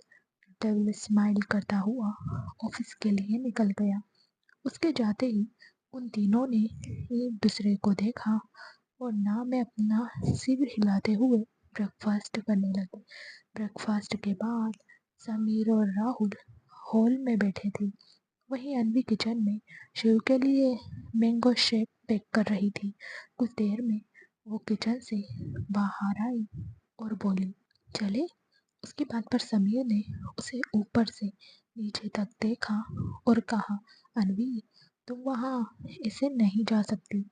डेविल स्माइल करता हुआ ऑफिस के लिए निकल गया। उसके जाते ही उन तीनों ने एक दूसरे को देखा और ना में अपना सिर हिलाते हुए ब्रेकफास्ट करने लगे। ब्रेकफास्ट के बाद समीर और राहुल हॉल में बैठे थे। वहीं अनवी किचन में शिव के लिए मैंगो शेक पैक कर रही थी। कुछ देर में वो किचन से बाहर आई और बोली, चले। उसकी बात पर समीर ने उसे ऊपर से नीचे तक देखा और कहा, अनवी तुम वहाँ ऐसे नहीं जा सकती।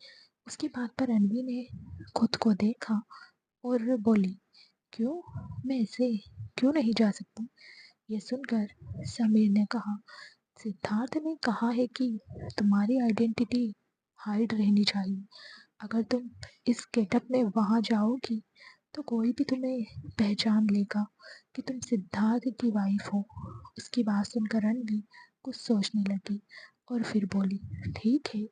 उसकी बात पर अनवी ने खुद को देखा और बोली, क्यों, मैं ऐसे क्यों नहीं जा सकती। ये सुनकर समीर ने कहा, सिद्धार्थ ने कहा है कि तुम्हारी आइडेंटिटी हाइड रहनी चाहिए। अगर तुम इस गेटअप में वहाँ जाओगी तो कोई भी तुम्हें पहचान लेगा कि तुम सिद्धार्थ की वाइफ हो। उसकी बात सुनकर रणवी कुछ सोचने लगी और फिर बोली, ठीक है,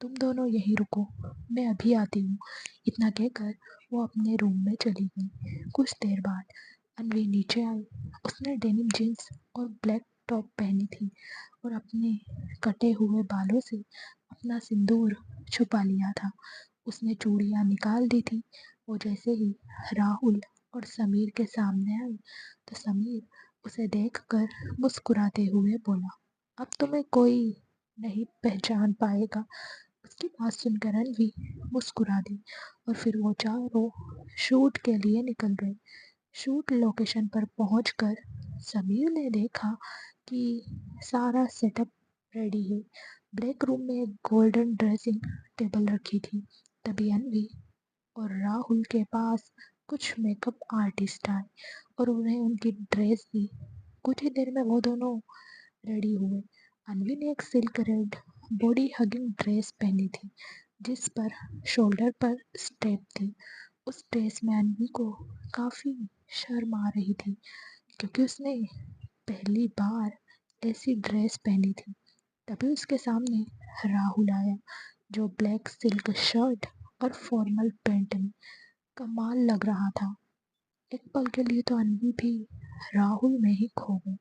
तुम दोनों यहीं रुको, मैं अभी आती हूँ। इतना कहकर वो अपने रूम में चली गई। कुछ देर बाद अनवी नीचे आई। उसने डेनिम जीन्स और ब्लैक टॉप पहनी थी और अपने कटे हुए बालों से अपना सिंदूर छुपा लिया था। उसने चूड़ियाँ निकाल दी थी। वो जैसे ही राहुल और समीर के सामने आई तो समीर उसे देखकर मुस्कुराते हुए बोला, अब तुम्हें कोई नहीं पहचान पाएगा। उसकी बात सुनकर रणवी मुस्कुरा दी और फिर वो चारों शूट के लिए निकल गए। शूट लोकेशन पर पहुंचकर समीर ने देखा कि सारा सेटअप रेडी है। ब्रेक रूम में एक गोल्डन ड्रेसिंग टेबल रखी थी। तभी अनवी और राहुल के पास कुछ मेकअप आर्टिस्ट आए और उन्हें उनकी ड्रेस दी। कुछ ही देर में वो दोनों रेडी हुए। अनवी ने एक silk red body hugging dress पहनी थी जिस पर शोल्डर पर स्टेप थी। उस ड्रेस में अनवी को काफ़ी शर्म आ रही थी क्योंकि उसने पहली बार ऐसी ड्रेस पहनी थी। तभी उसके सामने राहुल आया जो ब्लैक सिल्क शर्ट और फॉर्मल पैंट में कमाल लग रहा था। एक पल के लिए तो अनवी भी राहुल में ही खो गई।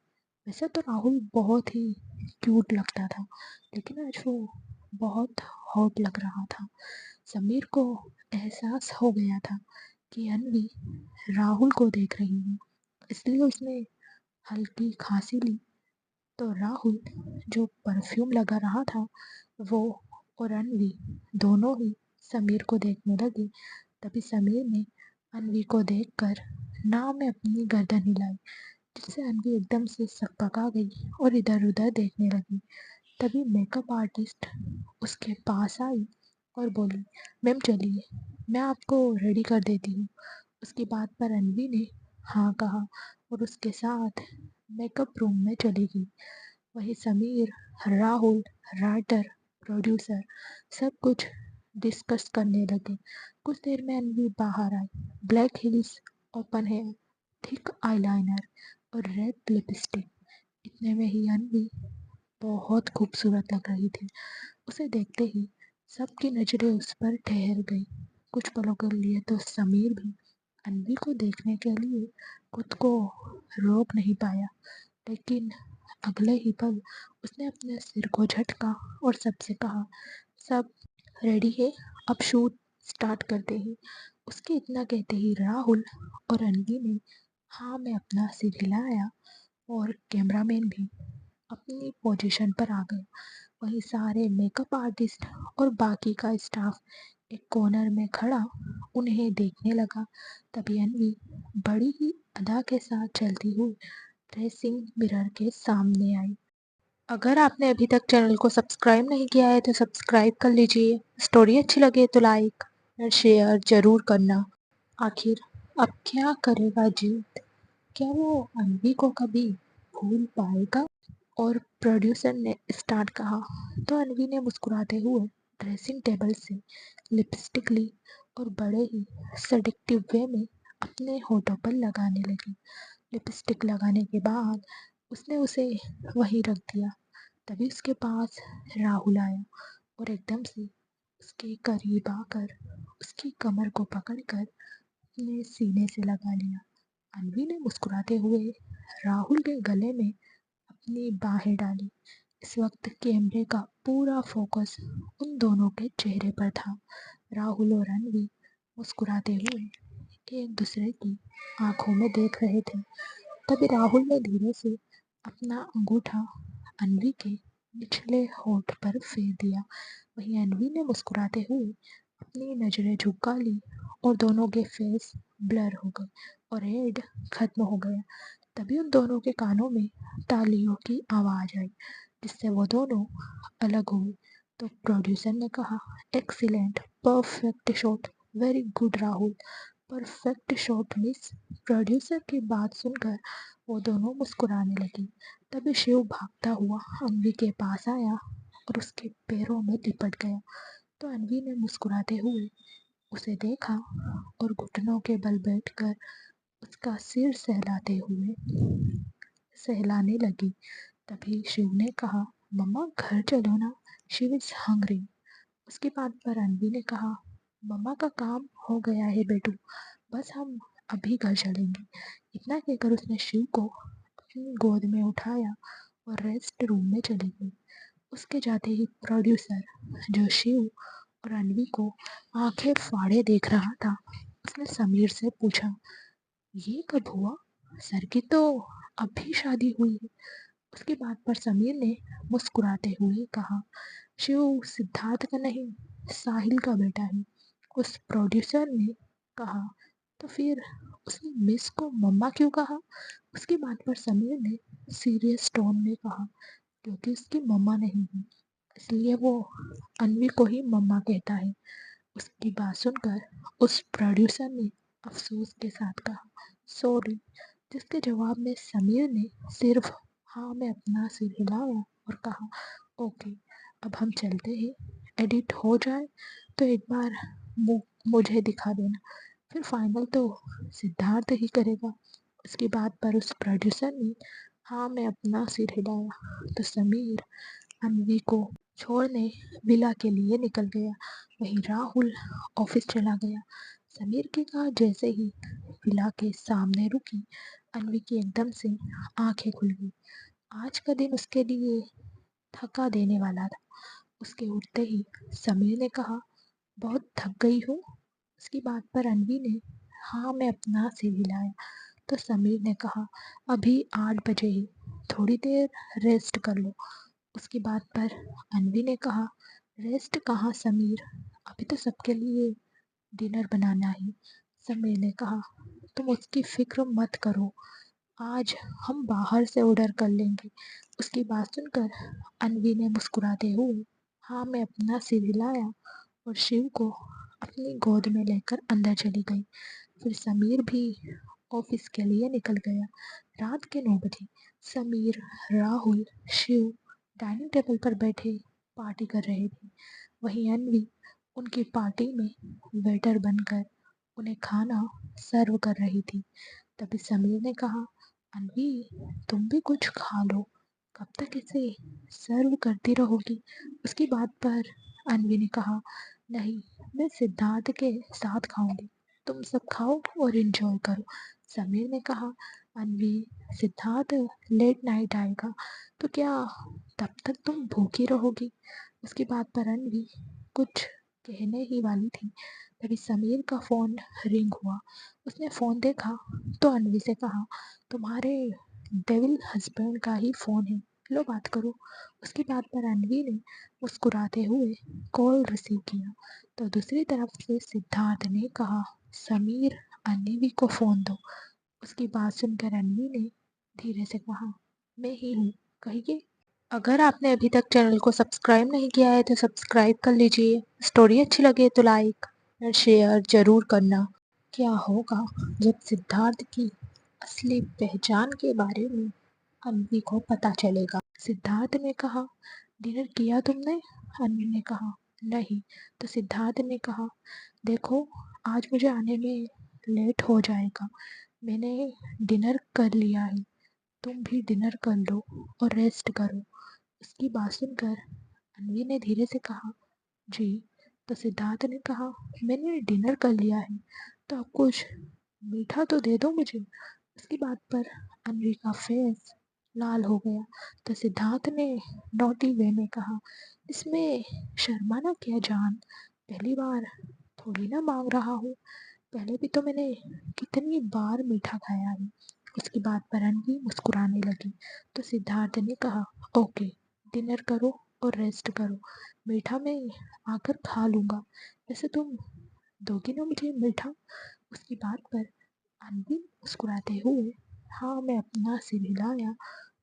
वैसे तो राहुल बहुत ही क्यूट लगता था लेकिन आज वो बहुत हॉट लग रहा था। समीर को एहसास हो गया था कि अनवी राहुल को देख रही है, इसलिए उसने हल्की खांसी ली तो राहुल जो परफ्यूम लगा रहा था वो और अनवी दोनों ही समीर को देखने लगे। तभी समीर ने अनवी को देखकर नाव में अपनी गर्दन हिलाई जिससे अनवी एकदम से सकपका गई और इधर उधर देखने लगी। तभी मेकअप आर्टिस्ट उसके पास आई और बोली, मैम चलिए, मैं आपको रेडी कर देती हूँ। उसकी बात पर अनवी ने हाँ कहा और उसके साथ मेकअप रूम में चली गई। वहीं समीर, राहुल, राइटर, प्रोड्यूसर सब कुछ डिस्कस करने लगे। कुछ देर में अनवी बाहर आई। Black heels, open hair, thick eyeliner और रेड लिपस्टिक। इतने में ही अनवी बहुत खूबसूरत लग रही थी। उसे देखते ही सबकी नज़रें उस पर ठहर गई। कुछ पलों के लिए तो समीर भी अनवी को देखने के लिए खुद को रोक नहीं पाया, लेकिन अगले ही पल उसने अपने सिर को झटका और सबसे कहा, सब रेडी है, अब शूट स्टार्ट करते हैं। उसके इतना कहते ही राहुल और अनवी ने हाँ में अपना सिर हिलाया और कैमरामैन भी अपनी पोजीशन पर आ गए। वहीं सारे मेकअप आर्टिस्ट और बाकी का स्टाफ एक कॉर्नर में खड़ा उन्हें देखने लगा। तभी अनवी बड़ी ही अदा के साथ चलती हुई ड्रेसिंग मिरर के सामने आई। अगर आपने अभी तक चैनल को सब्सक्राइब नहीं किया है तो सब्सक्राइब कर लीजिए। स्टोरी अच्छी लगे तो लाइक और शेयर जरूर करना। आखिर अब क्या करेगा जीत? क्या वो अनवी को कभी भूल पाएगा? और प्रोड्यूसर ने स्टार्ट कहा तो अनवी ने मुस्कुराते हुए ड्रेसिंग टेबल से लिपस्टिक ली और बड़े ही सेडक्टिव वे में अपने होठों पर लगाने लगी। लिपस्टिक लगाने के बाद उसने उसे वहीं रख दिया। तभी उसके पास राहुल आया और एकदम से उसके करीब आकर उसकी कमर को पकड़कर अपने सीने से लगा लिया। अन्वी ने मुस्कुराते हुए राहुल के गले में अपनी बाहें डाली। इस वक्त कैमरे का पूरा फोकस उन दोनों के चेहरे पर था। राहुल और अन्वी मुस्कुराते हुए एक दूसरे की आंखों में देख रहे थे। तभी राहुल ने धीरे से अपना अंगूठा अन्वी के निचले होठ पर फेर दिया। वहीं अन्वी ने मुस्कुराते हुए अपनी नजरें झुका ली और दोनों के फेस ब्लर हो गए और एड खत्म हो गया। तभी उन दोनों के कानों में तालियों की आवाज आई, जिससे वो दोनों अलग हुए। तो प्रोड्यूसर ने कहा, excellent, perfect shot, very good Rahul. Perfect shot miss. Producer की बात सुनकर वो दोनों मुस्कुराने लगी। तभी शिव भागता हुआ अन्वी के पास आया और उसके पैरों में लिपट गया। तो अन्वी ने मुस्कुराते हुए उसे देखा और घुटनों के बल बैठकर उसका सिर सहलाने लगी। तभी शिव ने कहा, मम्मा घर चलो ना, शिव इज हंग्री। उसकी बात पर अन्वी ने कहा, मम्मा का काम हो गया है बेटू, बस हम अभी घर चलेंगे। इतना कहकर उसने शिव को अपनी गोद में उठाया और रेस्ट रूम में चली गई। उसके जाते ही प्रोड्यूसर, जो शिव और अन्वी को आंखें फाड़े देख रहा था, उसने समीर से पूछा, ये कब हुआ? सर की तो अभी शादी हुई है। उसकी बात पर समीर ने मुस्कुराते हुए कहा, शिव सिद्धार्थ का नहीं, साहिल का बेटा है। उस प्रोड्यूसर ने कहा, तो फिर उसने मिस को मम्मा क्यों कहा? उसकी बात पर समीर ने सीरियस टोन में कहा, क्योंकि उसकी मम्मा नहीं है, इसलिए वो अन्वी को ही मम्मा कहता है। उसकी बात सुनकर उस प्रोड्यूसर ने अफसोस के साथ कहा, सॉरी। जिसके जवाब में समीर ने सिर्फ हाँ में अपना सिर हिलाया और कहा, ओके, अब हम चलते हैं। एडिट हो जाए तो एक बार मुझे दिखा देना, फिर फाइनल तो सिद्धार्थ ही करेगा। उसकी बात पर उस प्रोड्यूसर ने हाँ में अपना सिर हिलाया तो समीर अन्वी को छोड़ने विला के लिए निकल गया। वहीं राहुल ऑफिस चला गया। समीर की कार जैसे ही विला के सामने रुकी, अन्वी की एकदम से आंखें खुल गई। आज का दिन उसके लिए थका देने वाला था। उसके उठते ही समीर ने कहा, बहुत थक गई हो? उसकी बात पर अन्वी ने हाँ में अपना सिर हिलाया तो समीर ने कहा, अभी 8 बजे ही, थोड़ी देर रेस्ट कर लो। उसकी बात पर अन्वी ने कहा, रेस्ट कहाँ समीर, अभी तो सबके लिए डिनर बनाना है। समीर ने कहा, तुम उसकी फिक्र मत करो, आज हम बाहर से ऑर्डर कर लेंगे। उसकी बात सुनकर अन्वी ने मुस्कुराते हुए हाँ में अपना सिर हिलाया और शिव को अपनी गोद में लेकर अंदर चली गई। फिर समीर भी ऑफिस के लिए निकल गया। रात के 9 बजे समीर, राहुल, शिव डाइनिंग टेबल पर बैठे पार्टी कर रहे थे। वहीं अन्वी उनकी पार्टी में वेटर बनकर उन्हें खाना सर्व कर रही थी। तभी समीर ने कहा, अन्वी, तुम भी कुछ खा लो, कब तक इसे सर्व करती रहोगी? उसकी बात पर अन्वी ने कहा, नहीं, मैं सिद्धार्थ के साथ खाऊंगी, तुम सब खाओ और एंजॉय करो। समीर ने कहा, अन्वी, सिद्धार्थ लेट नाइट आएगा तो क्या तब तक तुम भूखी रहोगी? उसकी बात पर अन्वी कुछ कहने ही वाली थी, तभी समीर का फ़ोन रिंग हुआ। उसने फ़ोन देखा तो अन्वी से कहा, तुम्हारे डेविल हस्बैंड का ही फ़ोन है, लो बात करो। उसकी बात पर अन्वी ने मुस्कुराते हुए कॉल रिसीव किया तो दूसरी तरफ से सिद्धार्थ ने कहा, समीर, अन्वी को फ़ोन दो। उसकी बात सुनकर अन्वी ने धीरे से कहा, मैं ही हूँ, कहिए। अगर आपने अभी तक चैनल को सब्सक्राइब नहीं किया है तो सब्सक्राइब कर लीजिए। स्टोरी अच्छी लगे तो लाइक और शेयर ज़रूर करना। क्या होगा जब सिद्धार्थ की असली पहचान के बारे में अन्वी को पता चलेगा? सिद्धार्थ ने कहा, डिनर किया तुमने? अन्वी ने कहा, नहीं। तो सिद्धार्थ ने कहा, देखो, आज मुझे आने में लेट हो जाएगा। मैंने डिनर कर लिया है, तुम भी डिनर कर लो और रेस्ट करो। उसकी बात सुनकर अन्वी ने धीरे से कहा, जी। तो सिद्धार्थ ने कहा, मैंने डिनर कर लिया है, तो आप कुछ मीठा तो दे दो मुझे। उसकी बात पर अन्वी का फेस लाल हो गया। तो सिद्धार्थ ने नोटी वे में कहा, इसमें शर्माना क्या जान, पहली बार थोड़ी ना मांग रहा हूँ, पहले भी तो मैंने कितनी बार मीठा खाया है। उसकी बात पर अन्वी मुस्कुराने लगी। तो सिद्धार्थ ने कहा, ओके, डिनर करो और रेस्ट करो, मीठा मैं आकर खा लूँगा। वैसे तुम दोगी ना मुझे मीठा? उसकी बात पर अन्वी मुस्कुराते हुए हाँ मैं अपना सिर हिलाया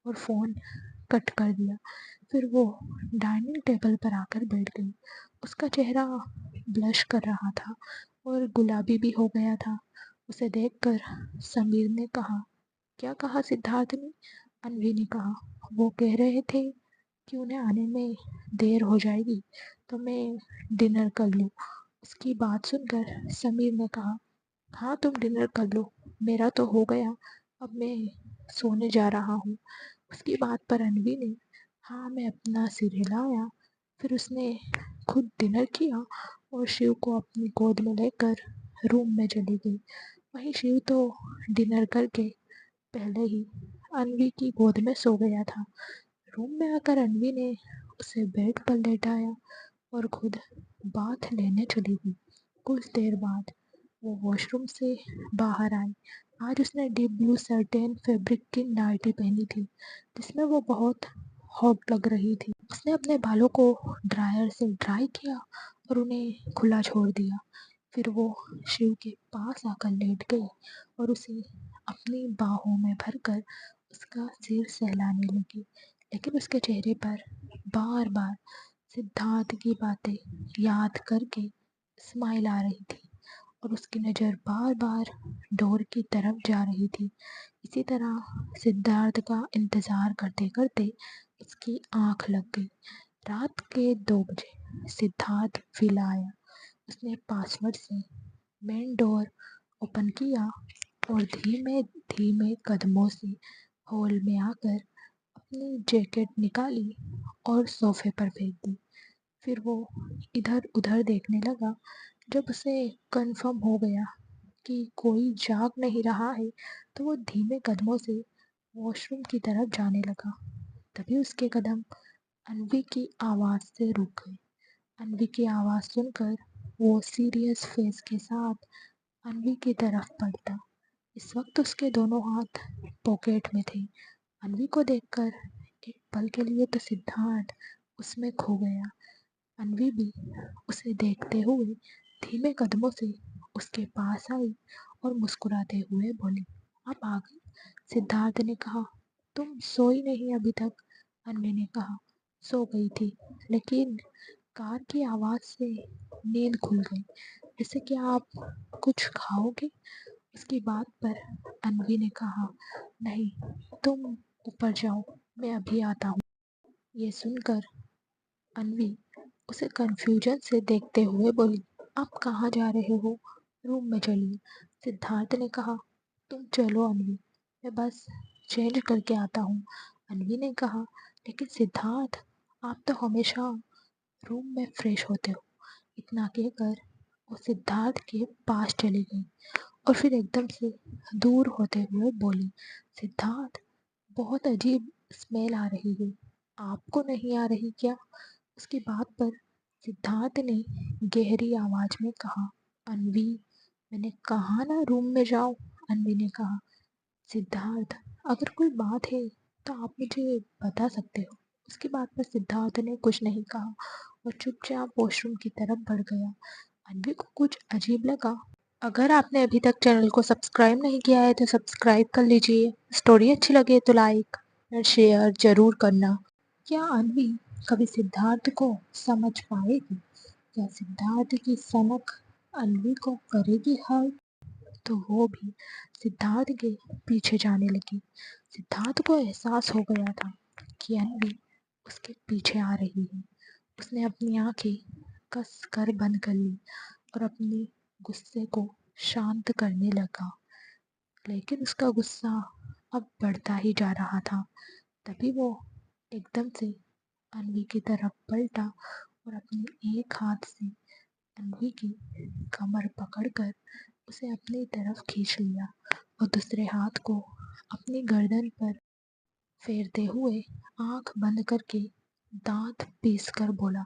और फ़ोन कट कर दिया। फिर वो डाइनिंग टेबल पर आकर बैठ गई। उसका चेहरा ब्लश कर रहा था और गुलाबी भी हो गया था। उसे देखकर समीर ने कहा, क्या कहा सिद्धार्थ ने? अन्वी ने कहा, वो कह रहे थे कि उन्हें आने में देर हो जाएगी, तो मैं डिनर कर लूँ। उसकी बात सुनकर समीर ने कहा, हाँ तुम डिनर कर लो, मेरा तो हो गया, अब मैं सोने जा रहा हूँ। उसकी बात पर अन्वी ने हाँ मैं अपना सिर हिलाया। फिर उसने खुद डिनर किया और शिव को अपनी गोद में लेकर रूम में चली गई। वहीं शिव तो डिनर करके पहले ही अन्वी की गोद में सो गया था। रूम में आकर अन्वी ने उसे बेड पर लेटाया और खुद बाथ लेने चली गई। कुछ देर बाद वो वॉशरूम से बाहर आई। आज उसने डीप ब्लू सर्टेन फैब्रिक की नाइटी पहनी थी, जिसमें वो बहुत हॉट लग रही थी। उसने अपने बालों को ड्रायर से ड्राई किया और उन्हें खुला छोड़ दिया। फिर वो शिव के पास आकर लेट गई और उसे अपनी बाहों में भरकर उसका सिर सहलाने लगी। लेकिन उसके चेहरे पर बार बार सिद्धार्थ की बातें याद करके स्माइल आ रही थी और उसकी नज़र बार बार डोर की तरफ जा रही थी। इसी तरह सिद्धार्थ का इंतज़ार करते करते उसकी आंख लग गई। रात के 2 बजे सिद्धार्थ फिर आया। उसने पासवर्ड से मेन डोर ओपन किया और धीमे धीमे कदमों से हॉल में आकर अपनी जैकेट निकाली और सोफे पर फेंक दी। फिर वो इधर उधर देखने लगा। जब उसे कंफर्म हो गया कि कोई जाग नहीं रहा है, तो वो धीमे कदमों से वॉशरूम की तरफ जाने लगा। तभी उसके कदम अन्वी की आवाज़ से रुक गए। अन्वी की आवाज़ सुनकर वो सीरियस फेस के साथ अन्वी की तरफ बढ़ता। इस वक्त उसके दोनों हाथ पॉकेट में थे। अन्वी को देखकर एक पल के लिए तो सिद्धार्थ उसमें खो गया। अन्वी भी उसे देखते हुए धीमे कदमों से उसके पास आई और मुस्कुराते हुए बोली, आप आ गई? सिद्धार्थ ने कहा, तुम सोई नहीं अभी तक? अन्वी ने कहा, सो गई थी, लेकिन कार की आवाज़ से नींद खुल गई। जैसे कि आप कुछ खाओगे? उसकी बात पर अन्वी ने कहा, नहीं, तुम ऊपर जाओ, मैं अभी आता हूँ। ये सुनकर अन्वी उसे कंफ्यूजन से देखते हुए बोली, आप कहाँ जा रहे हो? रूम में चलिए। सिद्धार्थ ने कहा, तुम चलो अन्वी, मैं बस चेंज करके आता हूँ। अन्वी ने कहा, लेकिन सिद्धार्थ, आप तो हमेशा रूम में फ्रेश होते हो। इतना कहकर वो सिद्धार्थ के पास चली गई और फिर एकदम से दूर होते हुए बोली, सिद्धार्थ, बहुत अजीब स्मेल आ रही है, आपको नहीं आ रही क्या? उसकी बात पर सिद्धार्थ ने गहरी आवाज में कहा, अन्वी, मैंने कहा ना रूम में जाओ। अन्वी ने कहा, सिद्धार्थ, अगर कोई बात है तो आप मुझे बता सकते हो। उसकी बात पर सिद्धार्थ ने कुछ नहीं कहा और चुपचाप वॉशरूम की तरफ बढ़ गया। अन्वी को कुछ अजीब लगा। अगर आपने अभी तक चैनल को सब्सक्राइब नहीं किया है तो सब्सक्राइब कर लीजिए। स्टोरी अच्छी लगे तो लाइक और शेयर जरूर करना। क्या अन्वी कभी सिद्धार्थ को समझ पाएगी? क्या सिद्धार्थ की सनक अन्वी को करेगी हर्ट? तो वो भी सिद्धार्थ के पीछे जाने लगी। सिद्धार्थ को एहसास हो गया था कि अन्वी उसके पीछे आ रही है। उसने अपनी आंखें कस कर बंद कर ली और अपने गुस्से को शांत करने लगा, लेकिन उसका गुस्सा अब बढ़ता ही जा रहा था। तभी वो एकदम से अन्वी की तरफ पलटा और अपने एक हाथ से अन्वी की कमर पकड़कर उसे अपनी तरफ खींच लिया और दूसरे हाथ को अपनी गर्दन पर फेरते हुए आंख बंद करके दांत पीस कर बोला,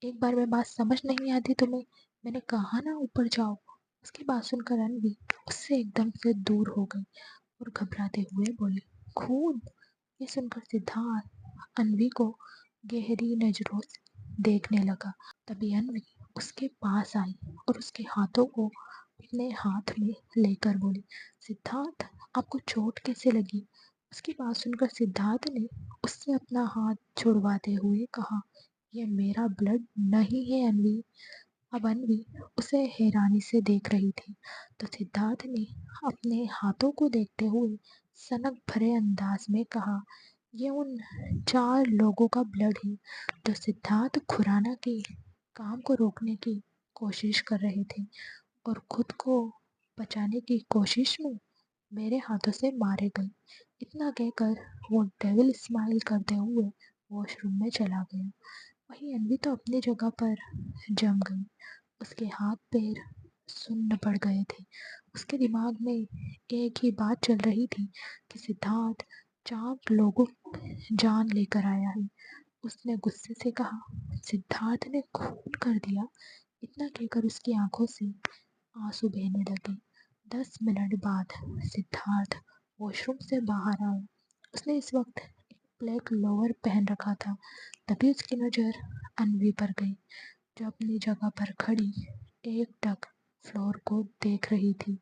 एक बार में बात समझ नहीं आती तुम्हें? मैंने कहा ना ऊपर जाओ। उसकी बात सुनकर अन्वी उससे एकदम से दूर हो गई और घबराते हुए बोली, खून? ये सुनकर सिद्धार्थ अन्वी को गहरी नजरों से देखने लगा। तभी अन्वी उसके पास आई और उसके हाथों को अपने हाथ में लेकर बोली, सिद्धार्थ आपको चोट कैसे लगी? उसकी बात सुनकर सिद्धार्थ ने उससे अपना हाथ छुड़वाते हुए कहा, यह मेरा ब्लड नहीं है अन्वी। अब अन्वी उसे हैरानी से देख रही थी, तो सिद्धार्थ ने अपने हाथों को देखते हुए सनक भरे अंदाज में कहा, ये उन 4 लोगों का ब्लड है जो सिद्धार्थ खुराना के काम को रोकने की कोशिश कर रहे थे और खुद को बचाने की कोशिश में मेरे हाथों से मारे गए। इतना कहकर वो डेविल स्माइल करते हुए वॉशरूम में चला गया। वहीं अन्वी तो अपनी जगह पर जम गई। उसके हाथ पैर सुन्न पड़ गए थे। उसके दिमाग में एक ही बात चल रही थी कि सिद्धार्थ 4 लोगों की जान लेकर आया है। उसने गुस्से से कहा, सिद्धार्थ ने खून कर दिया? इतना कहकर उसकी आंखों से आंसू बहने लगे। 10 मिनट बाद सिद्धार्थ वॉशरूम से बाहर आया। उसने इस वक्त एक ब्लैक लोअर पहन रखा था। तभी उसकी नज़र अन्वी पर गई, जो अपनी जगह पर खड़ी एकटक फ्लोर को देख रही थी।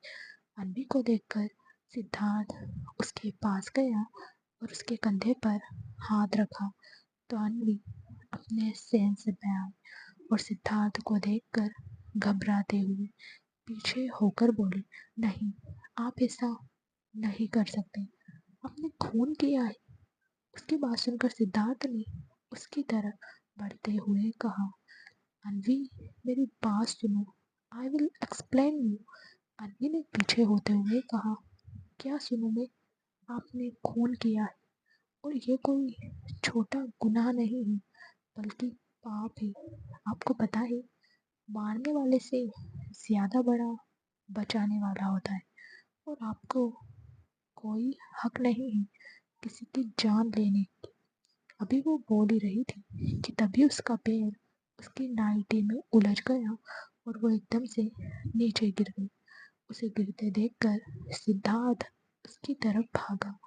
अन्वी को देखकर सिद्धार्थ उसके पास गया और उसके कंधे पर हाथ रखा, तो अन्वी अपने सेंस में आई और सिद्धार्थ को देखकर घबराते हुए पीछे होकर बोली, नहीं, आप ऐसा नहीं कर सकते, आपने खून किया है। उसकी बात सुनकर सिद्धार्थ ने उसकी तरफ बढ़ते हुए कहा, अन्वी, मेरी बात सुनो, I will explain you. Anvi ने पीछे होते हुए कहा, क्या सुनूं मैं? आपने खून किया है और ये कोई छोटा गुनाह नहीं है, बल्कि पाप है। आपको पता है, मारने वाले से ज्यादा बड़ा बचाने वाला होता है और आपको कोई हक नहीं है किसी की जान लेने की। अभी वो बोल ही रही थी कि तभी उसका पैर उसकी नाइटी में उलझ गया और वो एकदम से नीचे गिर गई। उसे गिरते देखकर सिद्धार्थ उसकी तरफ भागा।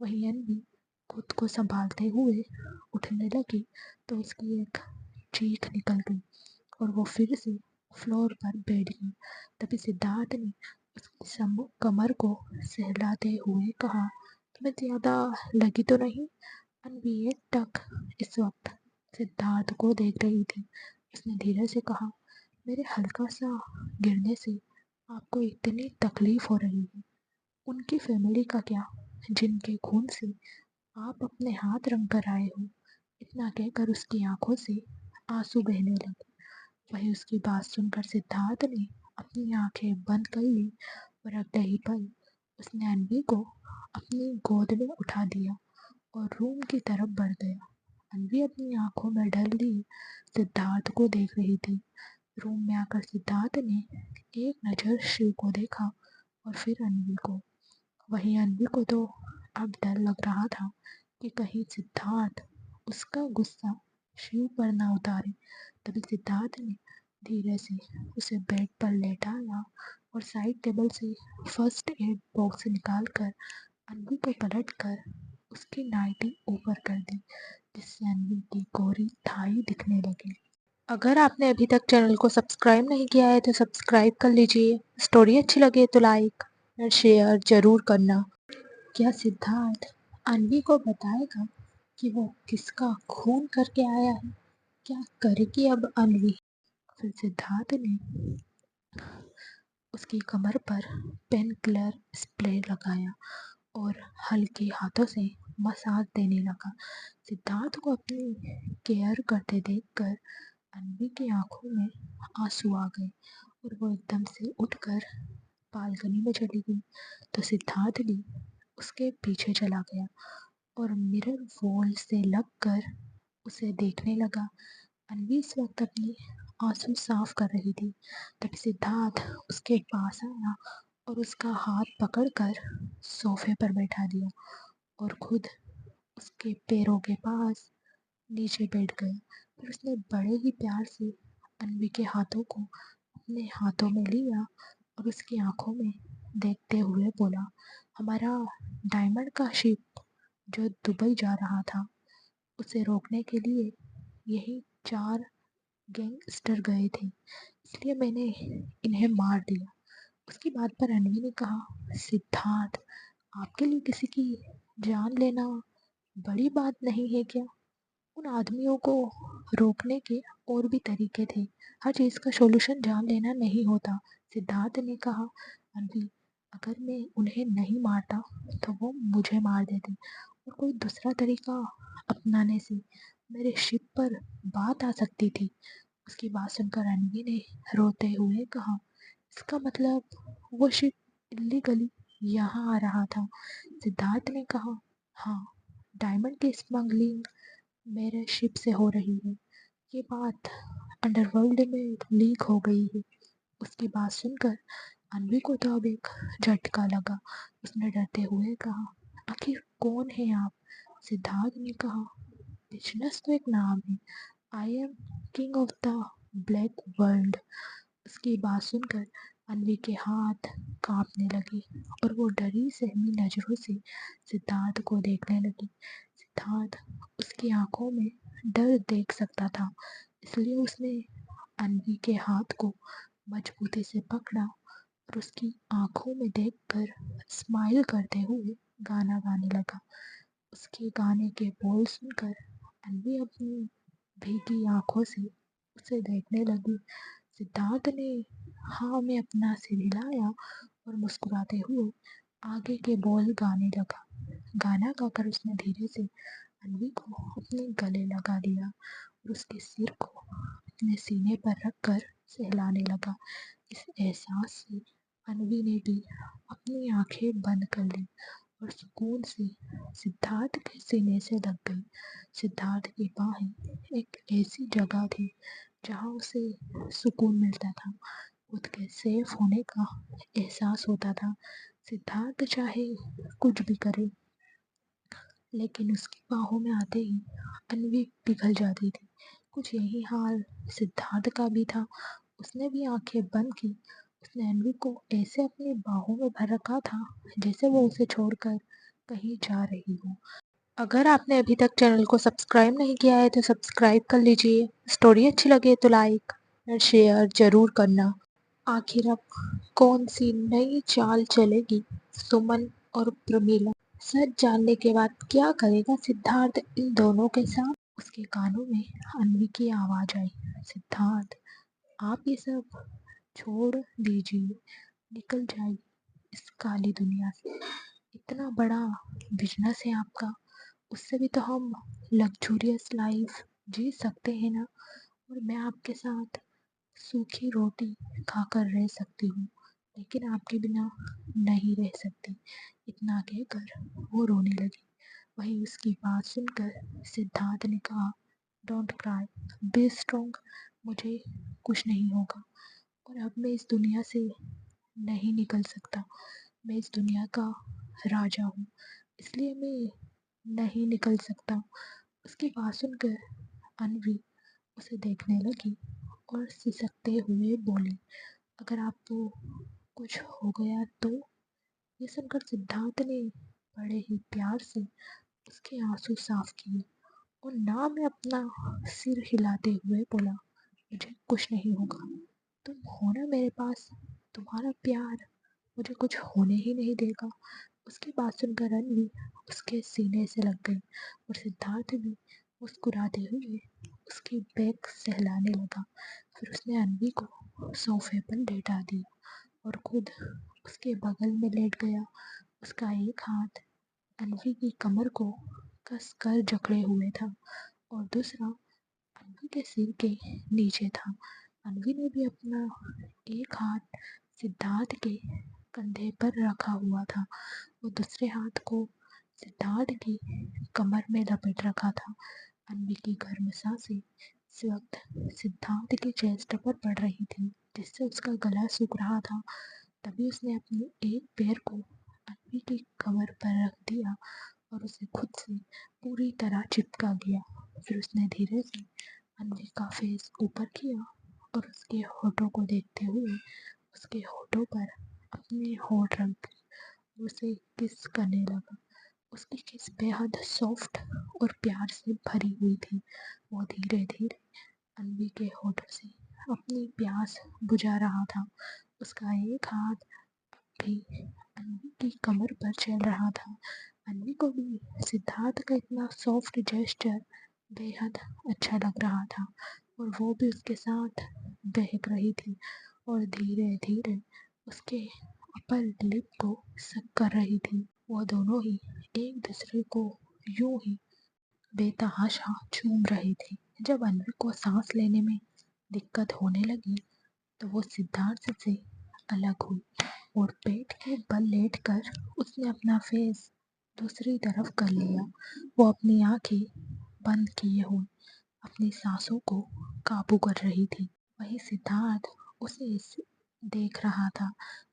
वहीं अन्वी खुद को संभालते हुए उठने लगी तो उसकी एक चीख निकल गई और वो फिर से फ्लोर पर बैठ गई। तभी सिद्धार्थ ने उसकी कमर को सहलाते हुए कहा, तुम्हें ज्यादा लगी तो नहीं? अन्वी एकटक इस वक्त सिद्धार्थ को देख रही थी। उसने धीरे से कहा, मेरे हल्का सा गिरने से आपको इतनी तकलीफ हो रही है, उनकी फैमिली का क्या, जिनके खून से आप अपने हाथ रंग कर आए हो। इतना कहकर उसकी आंखों से आंसू बहने लगे। वहीं उसकी बात सुनकर सिद्धार्थ ने अपनी आंखें बंद कर ली और अगले ही पल उसने अन्वी को अपनी गोद में उठा दिया और रूम की तरफ बढ़ गया। अन्वी अपनी आंखों में डर लिए सिद्धार्थ को देख रही थी। रूम में आकर सिद्धार्थ ने एक नज़र शिव को देखा और फिर अन्वी को। वहीं अन्वी को तो अब डर लग रहा था कि कहीं सिद्धार्थ उसका गुस्सा शिव पर ना उतारे। तभी सिद्धार्थ ने धीरे से उसे बेड पर लेटाया और साइड टेबल से फर्स्ट एड बॉक्स निकालकर अन्वी को पलटकर उसकी नाइटी ऊपर कर दी, जिससे अन्वी की गोरी थाई दिखने लगी। अगर आपने अभी तक चैनल को सब्सक्राइब नहीं किया है तो सब्सक्राइब कर लीजिए। स्टोरी अच्छी लगे तो लाइक और शेयर जरूर करना। क्या सिद्धार्थ अन्वी को बताएगा कि वो किसका खून करके आया है? क्या करेगी अब अन्वी? फिर सिद्धार्थ ने उसकी कमर पर पेन किलर स्प्रे लगाया और हल्के हाथों से मसाज देने लगा। सिद्धार्थ को अपनी केयर करते देखकर अन्वी की आंखों में आंसू आ गए और वो एकदम से उठकर बालकनी में चली गई तो सिद्धार्थ भी उसके पीछे चला गया और मिरर वॉल से लगकर उसे देखने लगा। अन्वी इस वक्त अपनी आंसू साफ कर रही थी, तभी सिद्धार्थ उसके पास आया और उसका हाथ पकड़कर सोफे पर बैठा दिया और खुद उसके पैरों के पास नीचे बैठ गया। फिर उसने बड़े ही प्यार से अन्वी के हाथों को अपने हाथों में लिया और उसकी आंखों में देखते हुए बोला, हमारा डायमंड का शिप जो दुबई जा रहा था, उसे रोकने के लिए यही 4 गैंगस्टर गए थे, इसलिए मैंने इन्हें मार दिया। उसकी बात पर अन्वी ने कहा, सिद्धार्थ, आपके लिए किसी की जान लेना बड़ी बात नहीं है क्या? उन आदमियों को रोकने के और भी तरीके थे, हर चीज़ का सॉल्यूशन जान लेना नहीं होता। सिद्धार्थ ने कहा, अन्वी, अगर मैं उन्हें नहीं मारता तो वो मुझे मार देते और कोई दूसरा तरीका अपनाने से मेरे शिप पर बात आ सकती थी। उसकी बात सुनकर अन्वी ने रोते हुए कहा, इसका मतलब वो शिप इल्लीगली यहाँ आ रहा था? सिद्धार्थ ने कहा, हाँ, डायमंड की स्मगलिंग मेरे शिप से हो रही है। ये बात अंडरवर्ल्ड में लीक हो गई है। उसकी बात सुनकर अन्वी को तो अब एक झटका लगा। उसने डरते हुए कहा, आखिर कौन है आप? सिद्धार्थ ने कहा, बिजनेस तो एक नाम है, I am king of the black world. उसकी बात सुनकर अन्वी के हाथ कांपने लगे और वो डरी सहमी नजरों से सिद्धार्थ को देखने लगी। सिद्धार्थ उसकी आंखों में डर देख सकता था, इसलिए उसने अन्वी के हाथ को मजबूती से पकड़ा और उसकी आंखों में देखकर स्माइल करते हुए गाना गाने लगा। उसके गाने के बोल सुनकर अन्वी अपनी भीगी आंखों से उसे देखने लगी। सिद्धार्थ ने हाँ में अपना सिर हिलाया और मुस्कुराते हुए आगे के बोल गाने लगा। गाना गाकर उसने धीरे से अन्वी को अपने गले लगा दिया और उसके सिर को अपने सीने पर रखकर सहलाने लगा। इस एहसास से अन्वी ने भी अपनी आंखें बंद कर ली और सुकून से सिद्धार्थ के सीने से लग गई। सिद्धार्थ की बाहें एक ऐसी जगह थी जहाँ उसे सुकून मिलता था, खुद के सेफ होने का एहसास होता था। सिद्धार्थ चाहे कुछ भी करे, लेकिन उसकी बाहों में आते ही अन्वी पिघल जाती थी। कुछ यही हाल सिद्धार्थ का भी था। उसने भी आंखें बंद की। उसने अन्वी को ऐसे अपनी बाहों में भर रखा था जैसे वो उसे छोड़कर कहीं जा रही हो। अगर आपने अभी तक चैनल को सब्सक्राइब नहीं किया है तो सब्सक्राइब कर लीजिए। स्टोरी अच्छी लगे तो लाइक और शेयर जरूर करना। आखिर अब कौन सी नई चाल चलेगी सुमन और प्रमीला? सच जानने के बाद क्या करेगा सिद्धार्थ इन दोनों के साथ? उसके कानों में अन्वी की आवाज आई, सिद्धार्थ, आप ये सब छोड़ दीजिए, निकल जाइए इस काली दुनिया से। इतना बड़ा बिजनेस है आपका, उससे भी तो हम लग्जूरियस लाइफ जी सकते हैं ना। और मैं आपके साथ सूखी रोटी खाकर रह सकती हूँ, लेकिन आपके बिना नहीं रह सकती। इतना कहकर वो रोने लगी। वहीं उसकी बात सुनकर सिद्धार्थ ने कहा, डोंट क्राई, बी स्ट्रॉन्ग, मुझे कुछ नहीं होगा और अब मैं इस दुनिया से नहीं निकल सकता। मैं इस दुनिया का राजा हूँ, इसलिए मैं नहीं निकल सकता। उसकी बात सुनकर अनवी उसे देखने लगी और सिसकते हुए बोली, अगर आपको कुछ हो गया तो? ये सुनकर सिद्धार्थ ने बड़े ही प्यार से उसके आंसू साफ किए और ना में अपना सिर हिलाते हुए बोला, मुझे कुछ नहीं होगा, तुम हो ना मेरे पास, तुम्हारा प्यार मुझे कुछ होने ही नहीं देगा। उसकी बात सुनकर अनवी उसके सीने से लग गई और सिद्धार्थ भी मुस्कुराते हुए उसकी बैक सहलाने लगा। फिर उसने अनवी को सोफे पर लेटा दिया और खुद उसके बगल में लेट गया। उसका एक हाथ अनवी की कमर को कस कर जकड़े हुए था और दूसरा अनवी के सिर के नीचे था। अनवी ने भी अपना एक हाथ सिद्धार्थ के कंधे पर रखा हुआ था। वो दूसरे हाथ को सिद्धार्थ की कमर में लपेट रखा था। अन्वी की गर्म सांसें इस वक्त सिद्धार्थ के चेस्ट पर पड़ रही थी, जिससे उसका गला सूख रहा था। तभी उसने अपने एक पैर को अन्वी की कमर पर रख दिया और उसे खुद से पूरी तरह चिपका लिया। फिर उसने धीरे से अन्वी का फेस ऊपर किया और उसके होठों को देखते हुए उसके होठों पर अपने होठ रख के उसे किस करने लगा। उसकी किस बेहद सॉफ्ट और प्यार से भरी हुई थी। वो धीरे धीरे अन्वी के होठों से अपनी प्यास बुझा रहा था। उसका एक हाथ भी अन्वी की कमर पर चल रहा था। अन्वी को भी सिद्धार्थ का इतना सॉफ्ट जेस्चर बेहद अच्छा लग रहा था और वो भी उसके साथ बहक रही थी और धीरे धीरे उसके अपर लिप को सक कर रही थी। वो दोनों ही एक दूसरे को यूं ही बेतहाशा चूम रहे थे। जब अन्वी को सांस लेने में दिक्कत होने लगी तो वो सिद्धार्थ से अलग हुई और पेट के बल लेटकर उसने अपना फेस दूसरी तरफ कर लिया। वो अपनी आंखें बंद किए हुए अपनी सांसों को काबू कर रही थी। वहीं सिद्धार्थ उसे देख रहा था।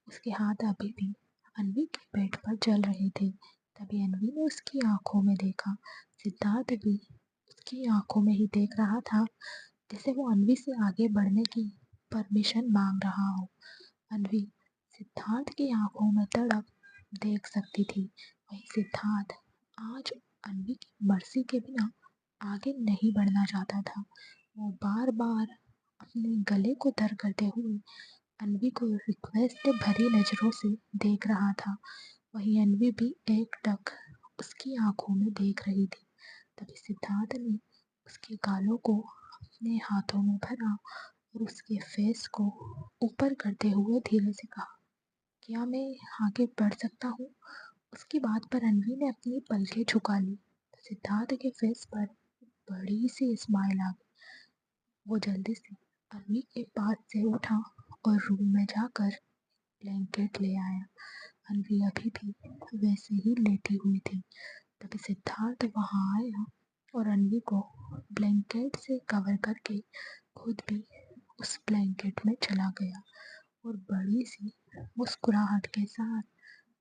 उसके हाथ अभी भी अन्वी के पेट पर चल रहे थे। तभी अन्वी ने उसकी आंखों में देखा। सिद्धार्थ भी उसकी आंखों में ही देख रहा था, जैसे वो अन्वी से आगे बढ़ने की परमिशन मांग रहा हो। अन्वी सिद्धार्थ की आंखों में तड़प देख सकती थी। वहीं सिद्धार्थ आज अन्वी की मर्जी के बिना आगे नहीं बढ़ना चाहता था। वो बार बार अपने गले को तर करते हुए अन्वी को रिक्वेस्ट भरी नजरों से देख रहा था। वहीं अन्वी भी एकटक उसकी आंखों में देख रही थी। तभी सिद्धार्थ ने उसके गालों को अपने हाथों में भरा और उसके फेस को ऊपर करते हुए धीरे से कहा, क्या मैं आगे बढ़ सकता हूँ? उसकी बात पर अन्वी ने अपनी पलकें झुका ली। सिद्धार्थ के फेस पर बड़ी सी स्माइल आ गई। वो जल्दी से अन्वी के पास से उठा और रूम में जाकर ब्लैंकेट ले आया। अन्वी अभी भी वैसे ही लेटी हुई थी। तभी सिद्धार्थ वहाँ आया और अन्वी को ब्लैंकेट से कवर करके खुद भी उस ब्लैंकेट में चला गया और बड़ी सी मुस्कुराहट के साथ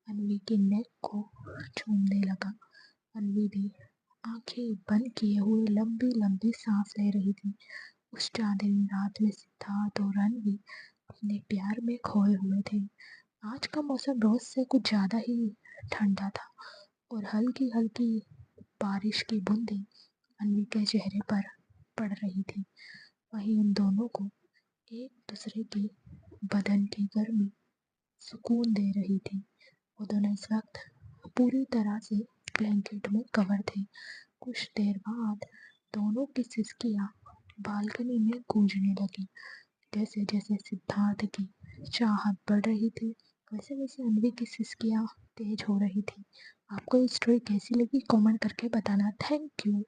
अन्वी की नेक को चूमने लगा। अन्वी भी आंखें बंद किए हुए लंबी लंबी सांस ले रही थी। उस चांदनी रात में सिद्धार्थ और अन्वी अपने प्यार में खोए हुए थे। आज का मौसम रोज से कुछ ज़्यादा ही ठंडा था और हल्की हल्की बारिश की बूंदें अन्वी के चेहरे पर पड़ रही थी। वहीं उन दोनों को एक दूसरे की बदन की गर्मी सुकून दे रही थी। वो दोनों इस वक्त पूरी तरह से ब्लैंकेट में कवर थे। कुछ देर बाद दोनों की सिसकियां बालकनी में गूंजने लगी। जैसे जैसे सिद्धार्थ की चाहत बढ़ रही थी, वैसे वैसे अन्वी की सिसकियां तेज हो रही थी। आपको ये स्टोरी कैसी लगी कमेंट करके बताना। Thank you.